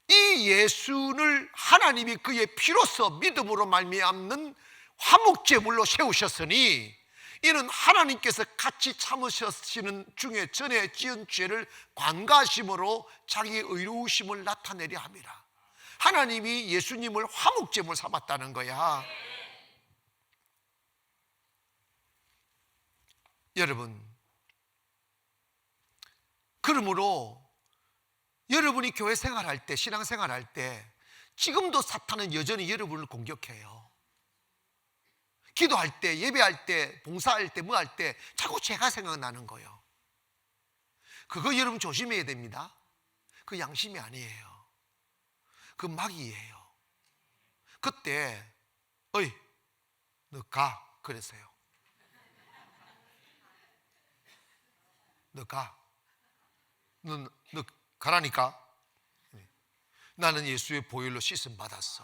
이 예수를 하나님이 그의 피로서 믿음으로 말미암는 화목제물로 세우셨으니 이는 하나님께서 같이 참으시는 중에 전에 지은 죄를 관가하심으로 자기의 의로우심을 나타내려 합니다. 하나님이 예수님을 화목제물 삼았다는 거야. 여러분, 그러므로 여러분이 교회 생활할 때, 신앙 생활할 때 지금도 사탄은 여전히 여러분을 공격해요. 기도할 때, 예배할 때, 봉사할 때, 뭐 할 때 자꾸 죄가 생각나는 거예요. 그거 여러분 조심해야 됩니다. 그 양심이 아니에요. 그 마귀예요. 그때 어이 너 가 그랬어요. 너 가. 너 가라니까. 나는 예수의 보혈로 씻음 받았어.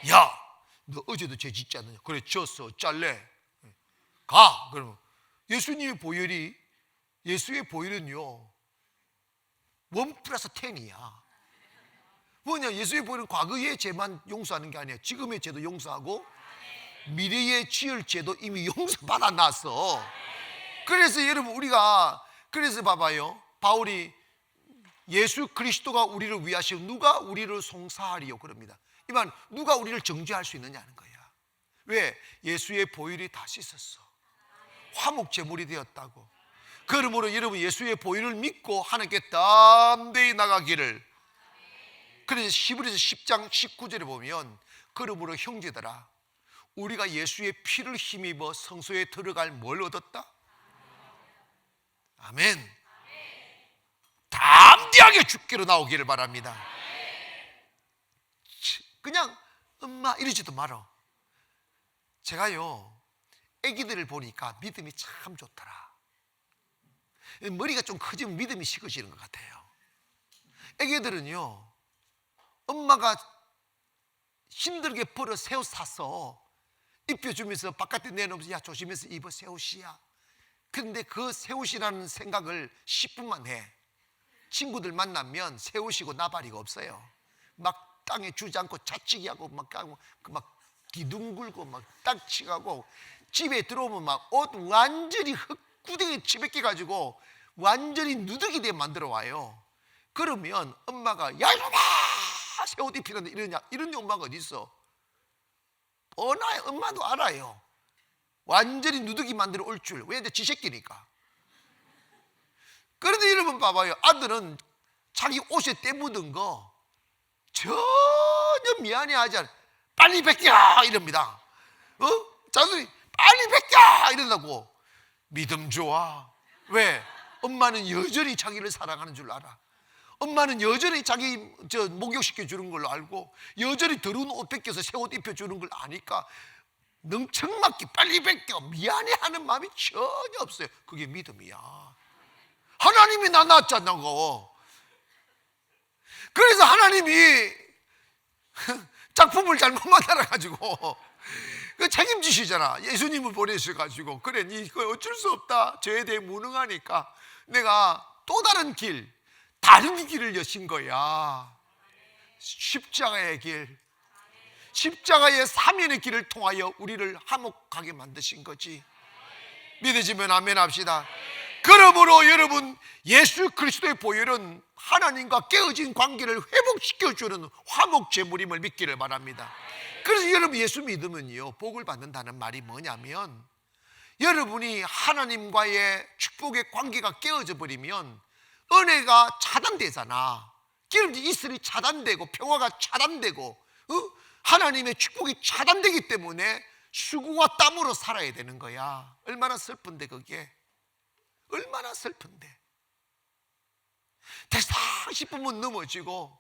야, 너 어제도 죄 짓지 않느냐? 그래, 졌어. 잘래. 가. 그러면 예수님의 보혈이, 예수의 보혈은요 1+10이야. 뭐냐? 예수의 보혈은 과거의 죄만 용서하는 게 아니야. 지금의 죄도 용서하고 미래에 지을 죄도 이미 용서받아 놨어. 그래서 여러분, 우리가 그래서 봐봐요. 바울이 예수 그리스도가 우리를 위하시고 누가 우리를 송사하리요 그럽니다. 이 말, 누가 우리를 정죄할 수 있느냐는 거야. 왜? 예수의 보혈이 다 씻었어. 화목제물이 되었다고. 그러므로 여러분, 예수의 보혈을 믿고 하나님께 담대히 나가기를. 그래서 히브리서 10장 19절에 보면 그러므로 형제들아, 우리가 예수의 피를 힘입어 성소에 들어갈 뭘 얻었다? 아멘. 담대하게 죽기로 나오기를 바랍니다. 그냥 엄마 이러지도 말어. 제가요 애기들을 보니까 믿음이 참 좋더라. 머리가 좀 커지면 믿음이 식어지는 것 같아요. 애기들은요 엄마가 힘들게 벌어 새 옷 사서 입혀주면서 바깥에 내놓으면서 야 조심해서 입어 새 옷이야. 그런데 그 새 옷이라는 생각을 10분만 해. 친구들 만나면 새 옷이고 나발이가 없어요. 막 땅에 주지 않고 자치기 하고 막 기둥굴고 막 딱치가고 집에 들어오면 막 옷 완전히 흙구덩이 치뱉게 가지고 완전히 누더기 돼 만들어 와요. 그러면 엄마가 야 이놈아 새 옷 입히는데 이러냐, 이런 엄마가 어디 있어? 뻔해요. 엄마도 알아요. 완전히 누더기 만들어 올 줄. 왜? 지 새끼니까. 그런데 여러분 봐봐요. 아들은 자기 옷에 때 묻은 거 전혀 미안해하지 않아. 빨리 벗겨 이럽니다. 자손이 빨리 벗겨 이런다고. 믿음 좋아. 왜? 엄마는 여전히 자기를 사랑하는 줄 알아. 엄마는 여전히 자기 목욕시켜 주는 걸로 알고 여전히 더러운 옷 벗겨서 새 옷 입혀주는 걸 아니까 능청맞게 빨리 벗겨 미안해하는 마음이 전혀 없어요. 그게 믿음이야. 하나님이 나 낳았잖아고. 그래서 하나님이 작품을 잘못 만들어가지고 그 책임지시잖아. 예수님을 보내셔가지고 그래 이거 어쩔 수 없다. 죄에 대해 무능하니까 내가 또 다른 길, 다른 길을 여신 거야. 십자가의 길, 십자가의 사면의 길을 통하여 우리를 화목하게 만드신 거지. 믿으시면 아멘 합시다. 그러므로 여러분, 예수 그리스도의 보혈은 하나님과 깨어진 관계를 회복시켜주는 화목제물임을 믿기를 바랍니다. 그래서 여러분 예수 믿으면요 복을 받는다는 말이 뭐냐면, 여러분이 하나님과의 축복의 관계가 깨어져 버리면 은혜가 차단되잖아. 기름진 이슬이 차단되고 평화가 차단되고 하나님의 축복이 차단되기 때문에 수고와 땀으로 살아야 되는 거야. 얼마나 슬픈데 그게. 얼마나 슬픈데. 대상 싶으면 넘어지고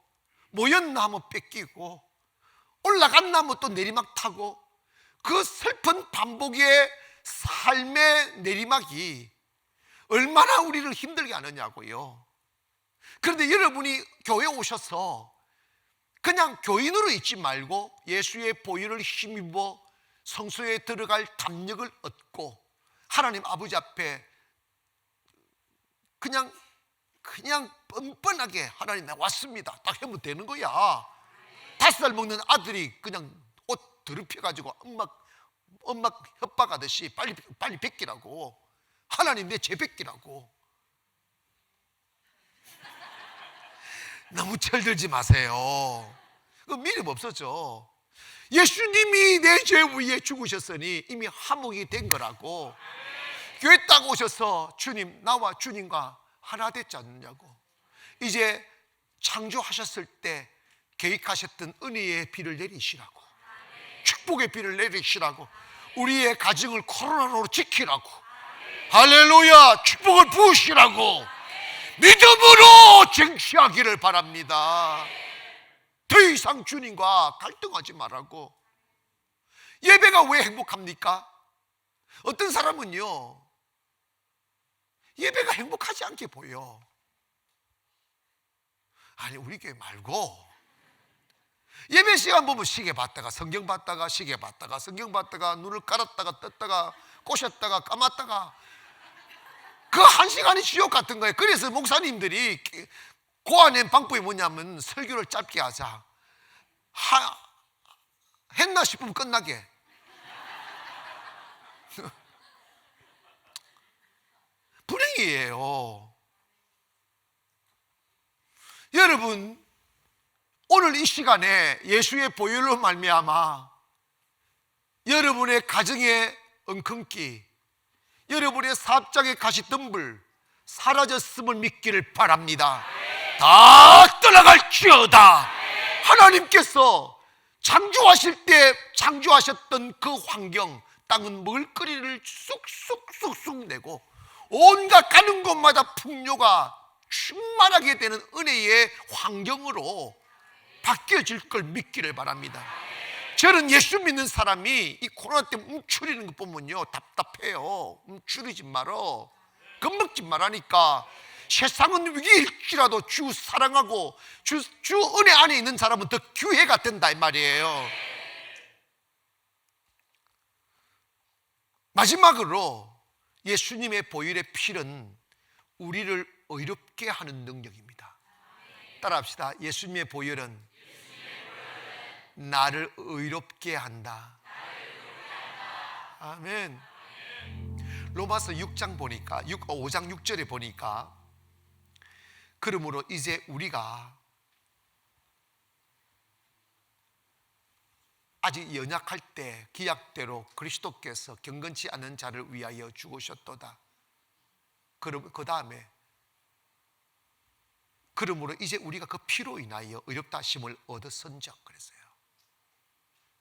모였나 하면 뺏기고 올라갔나 하면 또 내리막 타고 그 슬픈 반복의 삶의 내리막이 얼마나 우리를 힘들게 하느냐고요. 그런데 여러분이 교회에 오셔서 그냥 교인으로 있지 말고 예수의 보혈을 힘입어 성소에 들어갈 담력을 얻고 하나님 아버지 앞에 그냥 뻔뻔하게 하나님 나 왔습니다 딱 하면 되는 거야. 5살 먹는 아들이 그냥 옷 더럽혀가지고 엄마 협박하듯이 빨리 뺏기라고. 하나님 내 죄 뺏기라고. 너무 철들지 마세요. 그 미련 없었죠. 예수님이 내 죄 위에 죽으셨으니 이미 화목이 된 거라고. 교회 딱 오셔서 주님 나와 주님과 하나 됐지 않느냐고. 이제 창조하셨을 때 계획하셨던 은혜의 비를 내리시라고, 축복의 비를 내리시라고, 우리의 가정을 코로나로 지키라고, 할렐루야, 축복을 부으시라고 믿음으로 쟁취하기를 바랍니다. 더 이상 주님과 갈등하지 말라고. 예배가 왜 행복합니까? 어떤 사람은요 예배가 행복하지 않게 보여. 아니 우리 교회 말고 예배 시간 보면 시계 봤다가 성경 봤다가 시계 봤다가 성경 봤다가 눈을 깔았다가 떴다가 꼬셨다가 감았다가 그 한 시간이 지옥 같은 거예요. 그래서 목사님들이 고안낸 방법이 뭐냐면 설교를 짧게 하자. 했나 싶으면 끝나게. 불행이에요. 여러분 오늘 이 시간에 예수의 보혈로 말미암아 여러분의 가정의 엉큼기, 여러분의 사업장의 가시덤불 사라졌음을 믿기를 바랍니다. 다 떠나갈지어다. 하나님께서 창조하실 때 창조하셨던 그 환경, 땅은 먹을거리를 쑥쑥 내고 온갖 가는 곳마다 풍요가 충만하게 되는 은혜의 환경으로 바뀌어질 걸 믿기를 바랍니다. 저는 예수 믿는 사람이 이 코로나 때문에 움츠리는 거 보면요 답답해요. 움츠리지 말어, 겁먹지 말라니까. 세상은 위기일지라도 주 사랑하고 주 은혜 안에 있는 사람은 더 기회가 된다 이 말이에요. 마지막으로 예수님의 보혈의 피는 우리를 의롭게 하는 능력입니다. 따라합시다. 예수님의 보혈은 나를 의롭게 한다. 아멘. 로마서 6장 보니까 5장 6절에 보니까 그러므로 이제 우리가 아직 연약할 때 기약대로 그리스도께서 경건치 않은 자를 위하여 죽으셨도다. 그 다음에 그러므로 이제 우리가 그 피로 인하여 의롭다 하심을 얻었은즉 그랬어요.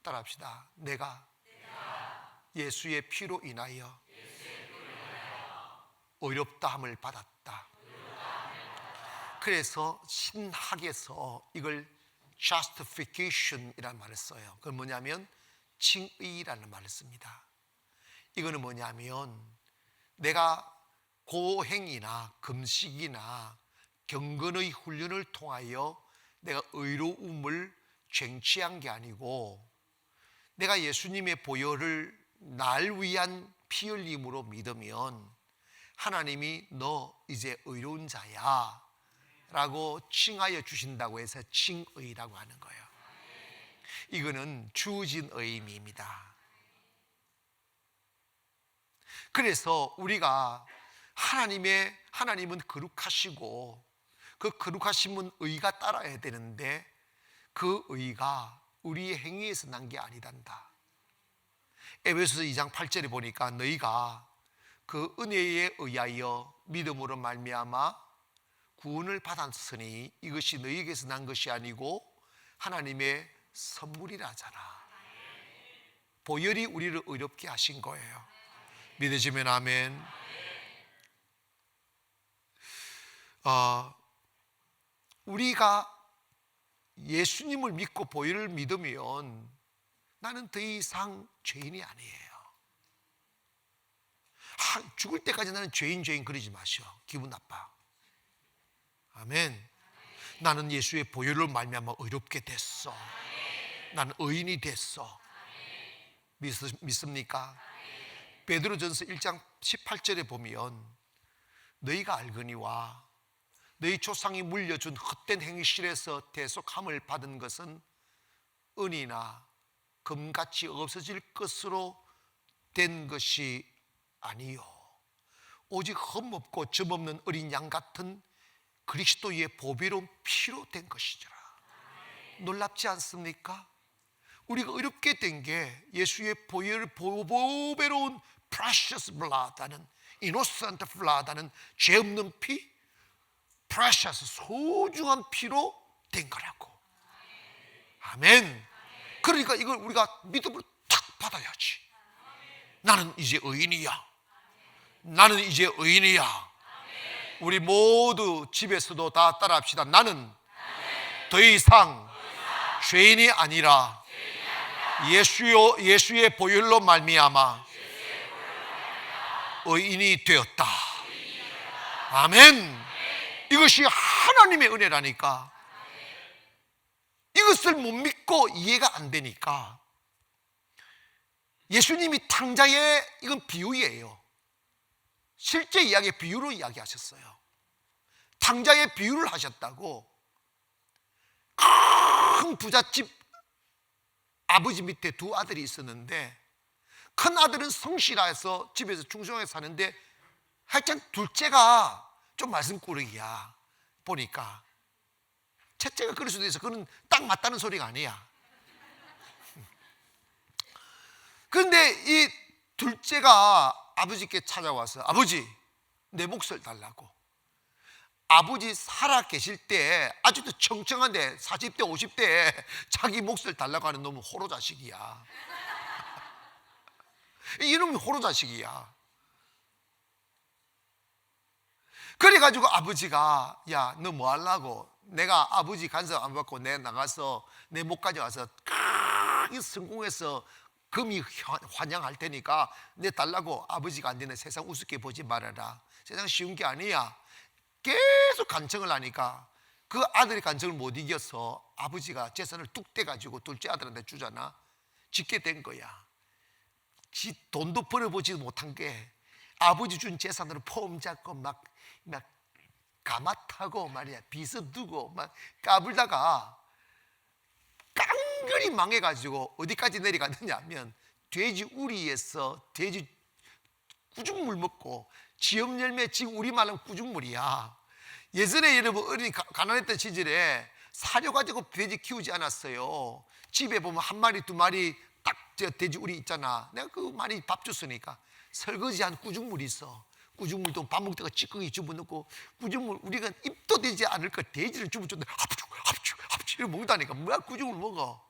따라합시다. 내가 예수의 피로 인하여 의롭다함을 받았다. 그래서 신학에서 이걸 justification이라는 말을 써요. 그건 뭐냐면 칭의라는 말을 씁니다. 이거는 뭐냐면 내가 고행이나 금식이나 경건의 훈련을 통하여 내가 의로움을 쟁취한 게 아니고 내가 예수님의 보혈을 날 위한 피 흘림으로 믿으면 하나님이 너 이제 의로운 자야 라고 칭하여 주신다고 해서 칭의라고 하는 거예요. 이거는 주어진 의미입니다. 그래서 우리가 하나님은 거룩하시고 그 거룩하심은 의가 따라야 되는데 그 의가 우리의 행위에서 난 게 아니단다. 에베소서 2장 8절에 보니까 너희가 그 은혜에 의하여 믿음으로 말미암아 구원을 받았으니 이것이 너희에게서 난 것이 아니고 하나님의 선물이라 하잖아. 보혈이 우리를 의롭게 하신 거예요. 믿으시면 아멘. 우리가 예수님을 믿고 보혈을 믿으면 나는 더 이상 죄인이 아니에요. 죽을 때까지 나는 죄인 그러지 마시오. 기분 나빠. 아멘. 나는 예수의 보혈로 말미암아 의롭게 됐어. 나는 의인이 됐어. 믿습니까? 베드로전서 1장 18절에 보면 너희가 알거니와 너희 조상이 물려준 헛된 행실에서 대속함을 받은 것은 은이나 금같이 없어질 것으로 된 것이 아니요 오직 흠없고 점없는 어린 양 같은 그리스도의 보배로운 피로 된 것이더라. 놀랍지 않습니까? 우리가 의롭게 된 게 예수의 보배로운 precious blood 하는 innocent blood 하는 죄 없는 피, precious 소중한 피로 된 거라고. 아멘. 그러니까 이걸 우리가 믿음으로 탁 받아야지. 나는 이제 의인이야. 나는 이제 의인이야. 우리 모두 집에서도 다 따라합시다. 나는 더 이상 죄인이 아니라 예수의 보혈로 말미암아 의인이 되었다. 아멘. 이것이 하나님의 은혜라니까. 이것을 못 믿고 이해가 안 되니까 예수님이 탕자의 이건 비유예요. 실제 이야기 비유로 이야기하셨어요. 탕자의 비유를 하셨다고. 큰 부잣집 아버지 밑에 두 아들이 있었는데 큰 아들은 성실해서 집에서 충성하게 사는데 하여튼 둘째가 좀 말씀꾸러기야. 보니까 첫째가 그럴 수도 있어. 그건 딱 맞다는 소리가 아니야. 그런데 이 둘째가 아버지께 찾아와서 아버지 내 몫을 달라고. 아버지 살아 계실 때 아직도 청청한데 40대 50대에 자기 몫을 달라고 하는 놈은 호로자식이야. 이놈이 호로자식이야. 그래가지고 아버지가 야 너 뭐 하려고. 내가 아버지 간섭 안 받고 내가 나가서 내 목 가져와서 크게 성공해서 금이 환영할 테니까 내 달라고. 아버지가 안 되는 세상 우습게 보지 말아라. 세상 쉬운 게 아니야. 계속 간청을 하니까 그 아들이 간청을 못 이겨서 아버지가 재산을 뚝 떼가지고 둘째 아들한테 주잖아. 짓게 된 거야. 지 돈도 벌어보지도 못한 게 아버지 준 재산으로 폼 잡고 막 가마타고 말이야 빚어 두고 막 까불다가 깡그리 망해가지고 어디까지 내려갔느냐 하면 돼지 우리에서 돼지 꾸중물 먹고 지엄 열매 지금 우리말은 꾸중물이야. 예전에 여러분 어린이 가난했던 시절에 사려가지고 돼지 키우지 않았어요. 집에 보면 한 마리 두 마리 딱 저 돼지 우리 있잖아. 내가 그 많이 밥 줬으니까 설거지한 꾸중물이 있어. 꾸중물도 밥 먹다가 찌꺼기 집어넣고 꾸중물 우리가 입도 되지 않을 거 돼지를 집어줬는데 합주 이러고 먹다니까 뭐야 꾸중물 먹어.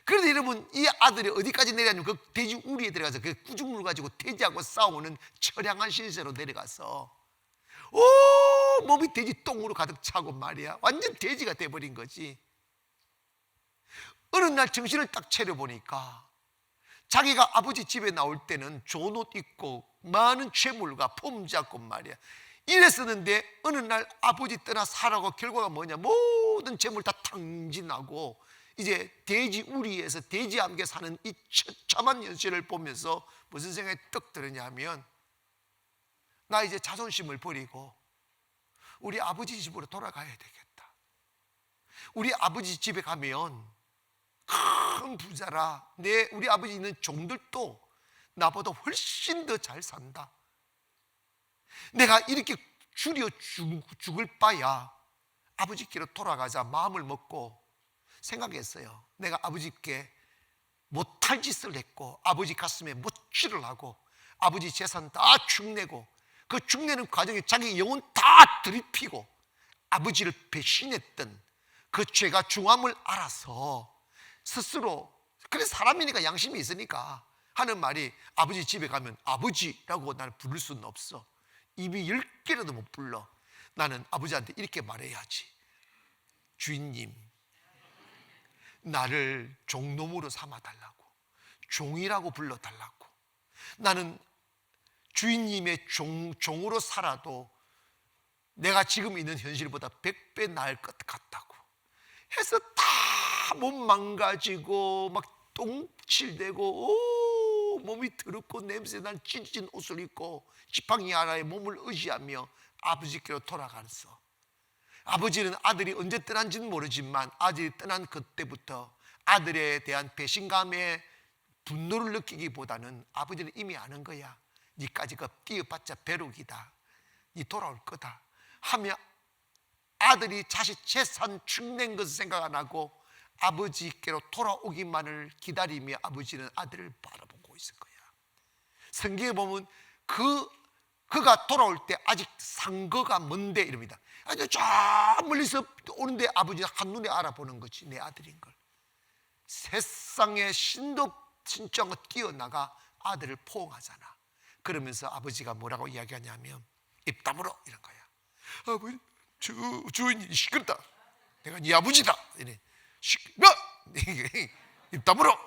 그런데 여러분 이 아들이 어디까지 내려가냐면 그 돼지 우리에 들어가서 그 꾸중물 가지고 돼지하고 싸우는 처량한 신세로 내려가서 몸이 돼지 똥으로 가득 차고 말이야. 완전 돼지가 돼버린 거지. 어느 날 정신을 딱 차려보니까 자기가 아버지 집에 나올 때는 좋은 옷 입고 많은 재물과 폼 잡고 말이야 이랬었는데 어느 날 아버지 떠나 살아고 결과가 뭐냐. 모든 재물 다 탕진하고 이제 돼지 우리에서 돼지와 함께 사는 이 처참한 현실을 보면서 무슨 생각이 떡 들었냐 하면 나 이제 자존심을 버리고 우리 아버지 집으로 돌아가야 되겠다. 우리 아버지 집에 가면 큰 부자라 우리 아버지 있는 종들도 나보다 훨씬 더 잘 산다. 내가 이렇게 줄여 죽을 바야 아버지께로 돌아가자 마음을 먹고 생각했어요. 내가 아버지께 못할 짓을 했고 아버지 가슴에 못질을 하고 아버지 재산 다 축내고 그 축내는 과정에 자기 영혼 다 들이피고 아버지를 배신했던 그 죄가 중함을 알아서 스스로, 그래 사람이니까 양심이 있으니까 하는 말이, 아버지 집에 가면 아버지라고 나는 부를 수는 없어. 입이 10개라도 못 불러. 나는 아버지한테 이렇게 말해야지. 주인님, 나를 종놈으로 삼아달라고, 종이라고 불러달라고. 나는 주인님의 종으로 살아도 내가 지금 있는 현실보다 100배 나을 것 같다고 해서 다 몸 망가지고 막 똥칠대고 몸이 더럽고 냄새난 찢어진 옷을 입고 지팡이 하나에 몸을 의지하며 아버지께로 돌아갔어. 아버지는 아들이 언제 떠난지는 모르지만 아들이 떠난 그때부터 아들에 대한 배신감에 분노를 느끼기보다는 아버지는 이미 아는 거야. 니까지 뛰어봤자 벼룩이다, 니 돌아올 거다 하며 아들이 자식 재산 축낸 것을 생각 안 하고 아버지께로 돌아오기만을 기다리며 아버지는 아들을 바라보고 있을 거야. 성경에 보면 그가 돌아올 때 아직 상거가 먼데 이럽니다. 아주 저 멀리서 오는데 아버지는 한눈에 알아보는 거지, 내 아들인 걸. 세상에 신도 신청을 뛰어나가 아들을 포옹하잖아. 그러면서 아버지가 뭐라고 이야기하냐면 입 다물어 이런 거야. 아버지, 주인이 시끄럽다, 내가 네 아버지다 이래. 시끄러 입 다물어.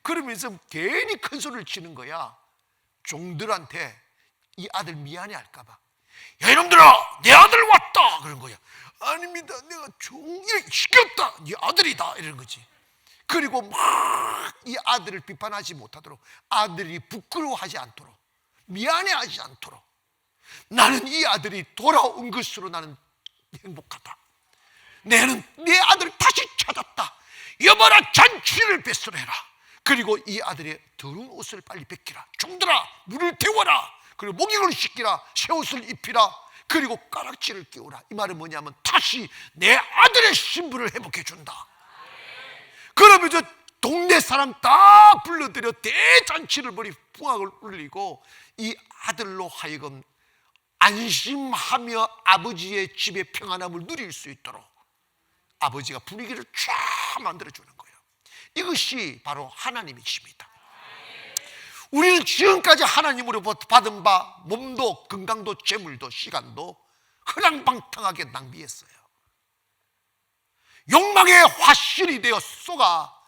그러면서 괜히 큰 소리를 치는 거야. 종들한테 이 아들 미안해 할까봐. 야 이놈들아, 내 아들 왔다 그런 거야. 아닙니다, 내가 종이 시끄럽다, 네 아들이다 이런 거지. 그리고 막 이 아들을 비판하지 못하도록, 아들이 부끄러워하지 않도록, 미안해하지 않도록, 나는 이 아들이 돌아온 것으로 나는 행복하다, 내는 내 아들을 다시 찾았다, 여봐라 잔치를 베풀어라. 그리고 이 아들의 더러운 옷을 빨리 벗기라, 종들아 물을 태워라, 그리고 목욕을 시키라, 새 옷을 입히라, 그리고 가락지를 끼우라. 이 말은 뭐냐면 다시 내 아들의 신분을 회복해 준다. 그러면서 동네 사람 다 불러들여 대잔치를 벌이 풍악을 울리고 이 아들로 하여금 안심하며 아버지의 집의 평안함을 누릴 수 있도록 아버지가 분위기를 쫙 만들어주는 거예요. 이것이 바로 하나님의 집이다. 우리는 지금까지 하나님으로 받은 바 몸도 건강도 재물도 시간도 허랑방탕하게 낭비했어요. 욕망의 화실이 되어 쏘가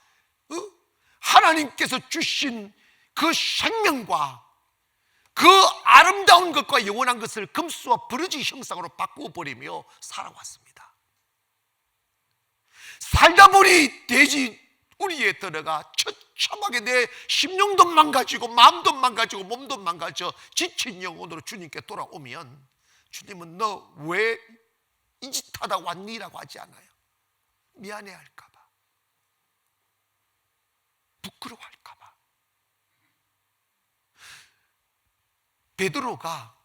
하나님께서 주신 그 생명과 그 아름다운 것과 영원한 것을 금수와 버러지 형상으로 바꾸어 버리며 살아왔습니다. 살다 보니 돼지 우리에 들어가 처참하게 내 심령도 망가지고 마음도 망가지고 몸도 망가져 지친 영혼으로 주님께 돌아오면 주님은 너 왜 이 짓 하다 왔니라고 하지 않아요. 미안해 할까 봐, 부끄러워 할까 봐. 베드로가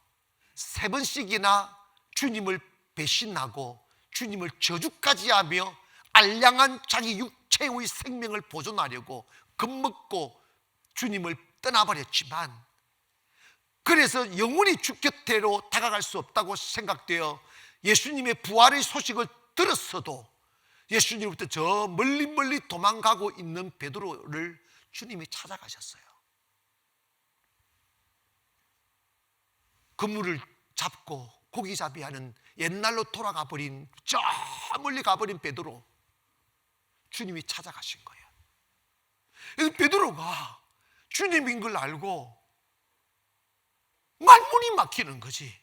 3번씩이나 주님을 배신하고 주님을 저주까지 하며 알량한 자기 육체의 생명을 보존하려고 겁먹고 주님을 떠나버렸지만, 그래서 영원히 주 곁으로 다가갈 수 없다고 생각되어 예수님의 부활의 소식을 들었어도 예수님으로부터 저 멀리 도망가고 있는 베드로를 주님이 찾아가셨어요. 그물을 잡고 고기잡이하는 옛날로 돌아가 버린, 저 멀리 가버린 베드로, 주님이 찾아가신 거예요. 그래서 베드로가 주님인 걸 알고 말문이 막히는 거지.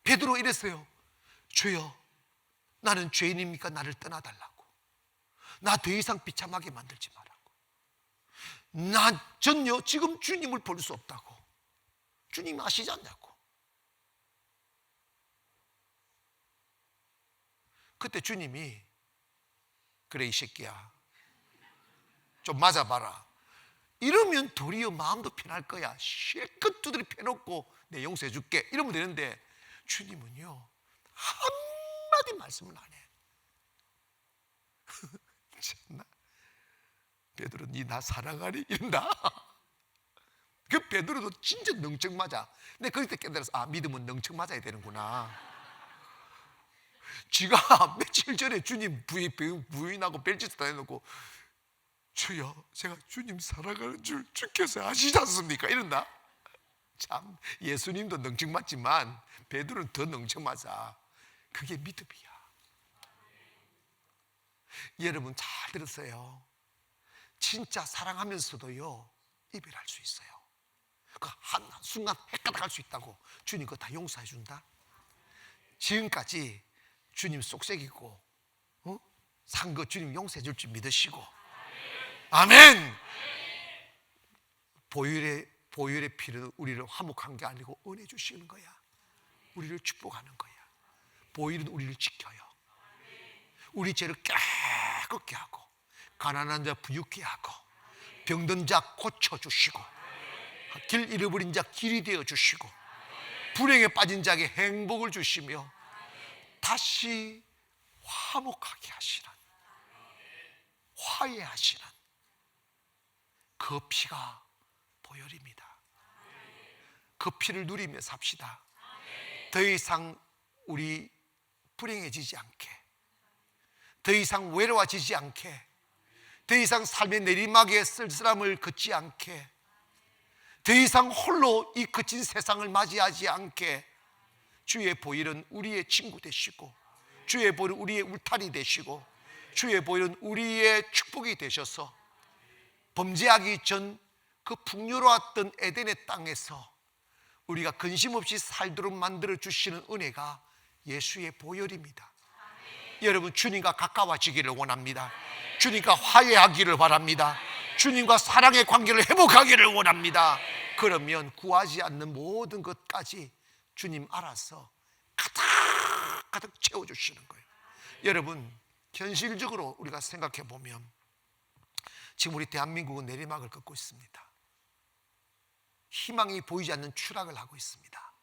베드로 이랬어요. 주여, 나는 죄인입니까? 나를 떠나달라고. 나 더 이상 비참하게 만들지 말라고. 전요 지금 주님을 볼 수 없다고. 주님 아시지 않냐고. 그때 주님이 그래 이 새끼야, 좀 맞아봐라. 이러면 도리어 마음도 편할 거야. 실컷 두드려 패놓고 내 용서해 줄게 이러면 되는데, 주님은요 한마디 말씀을 안 해. 참나, 베드로 니 나 사랑하니? 이런다. 그 베드로도 진짜 넝청 맞아. 근데 그때 깨달아서, 아, 믿음은 넝청 맞아야 되는구나. 지가 며칠 전에 주님 부인하고 별짓 다 해놓고 주여 제가 주님 사랑하는 줄 주께서 아시지 않습니까? 이런다. 참 예수님도 능청맞지만 베드로는 더 능청맞아. 그게 믿음이야. 여러분 잘 들었어요. 진짜 사랑하면서도요 이별할 수 있어요. 그 한순간 헷가닥 할 수 있다고. 주님 그거 다 용서해 준다. 지금까지 주님 속색이고 산 거 주님 용서해 줄 줄 믿으시고, 아멘. 보혈의 피는 우리를 화목한 게 아니고 은혜 주시는 거야. 우리를 축복하는 거야. 보혈은 우리를 지켜요. 우리 죄를 깨끗게 하고 가난한 자 부유케 하고 병든 자 고쳐주시고 길 잃어버린 자 길이 되어주시고 불행에 빠진 자에게 행복을 주시며 다시 화목하게 하시는, 화해하시는 그 피가 보혈입니다. 그 피를 누리며 삽시다. 더 이상 우리 불행해지지 않게, 더 이상 외로워지지 않게, 더 이상 삶의 내리막에 쓸쓸함을 걷지 않게, 더 이상 홀로 이 거친 세상을 맞이하지 않게 주의 보혈은 우리의 친구 되시고, 주의 보혈은 우리의 울타리 되시고, 주의 보혈은 우리의 축복이 되셔서 범죄하기 전 그 풍요로웠던 에덴의 땅에서 우리가 근심 없이 살도록 만들어 주시는 은혜가 예수의 보혈입니다. 여러분 주님과 가까워지기를 원합니다. 주님과 화해하기를 바랍니다. 주님과 사랑의 관계를 회복하기를 원합니다. 그러면 구하지 않는 모든 것까지 주님 알아서 가득 채워주시는 거예요. 여러분 현실적으로 우리가 생각해 보면 지금 우리 대한민국은 내리막을 걷고 있습니다. 희망이 보이지 않는 추락을 하고 있습니다.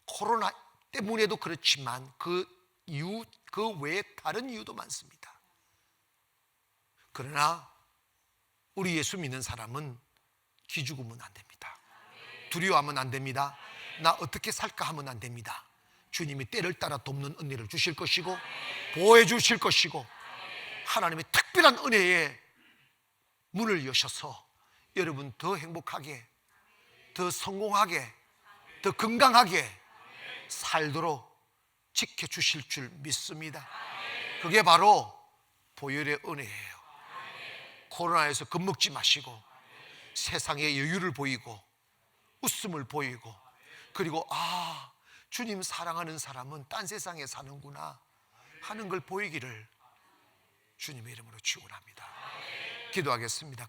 코로나 때문에도 그렇지만 그 외에 다른 이유도 많습니다. 그러나 우리 예수 믿는 사람은 기죽으면 안 됩니다. 두려워하면 안 됩니다. 나 어떻게 살까 하면 안 됩니다. 주님이 때를 따라 돕는 은혜를 주실 것이고 보호해 주실 것이고 하나님의 특별한 은혜에 문을 여셔서 여러분 더 행복하게, 더 성공하게, 더 건강하게 살도록 지켜주실 줄 믿습니다. 그게 바로 보혈의 은혜예요. 코로나에서 겁먹지 마시고 세상에 여유를 보이고 웃음을 보이고, 그리고 주님 사랑하는 사람은 딴 세상에 사는구나 하는 걸 보이기를 주님의 이름으로 축원합니다. 기도하겠습니다.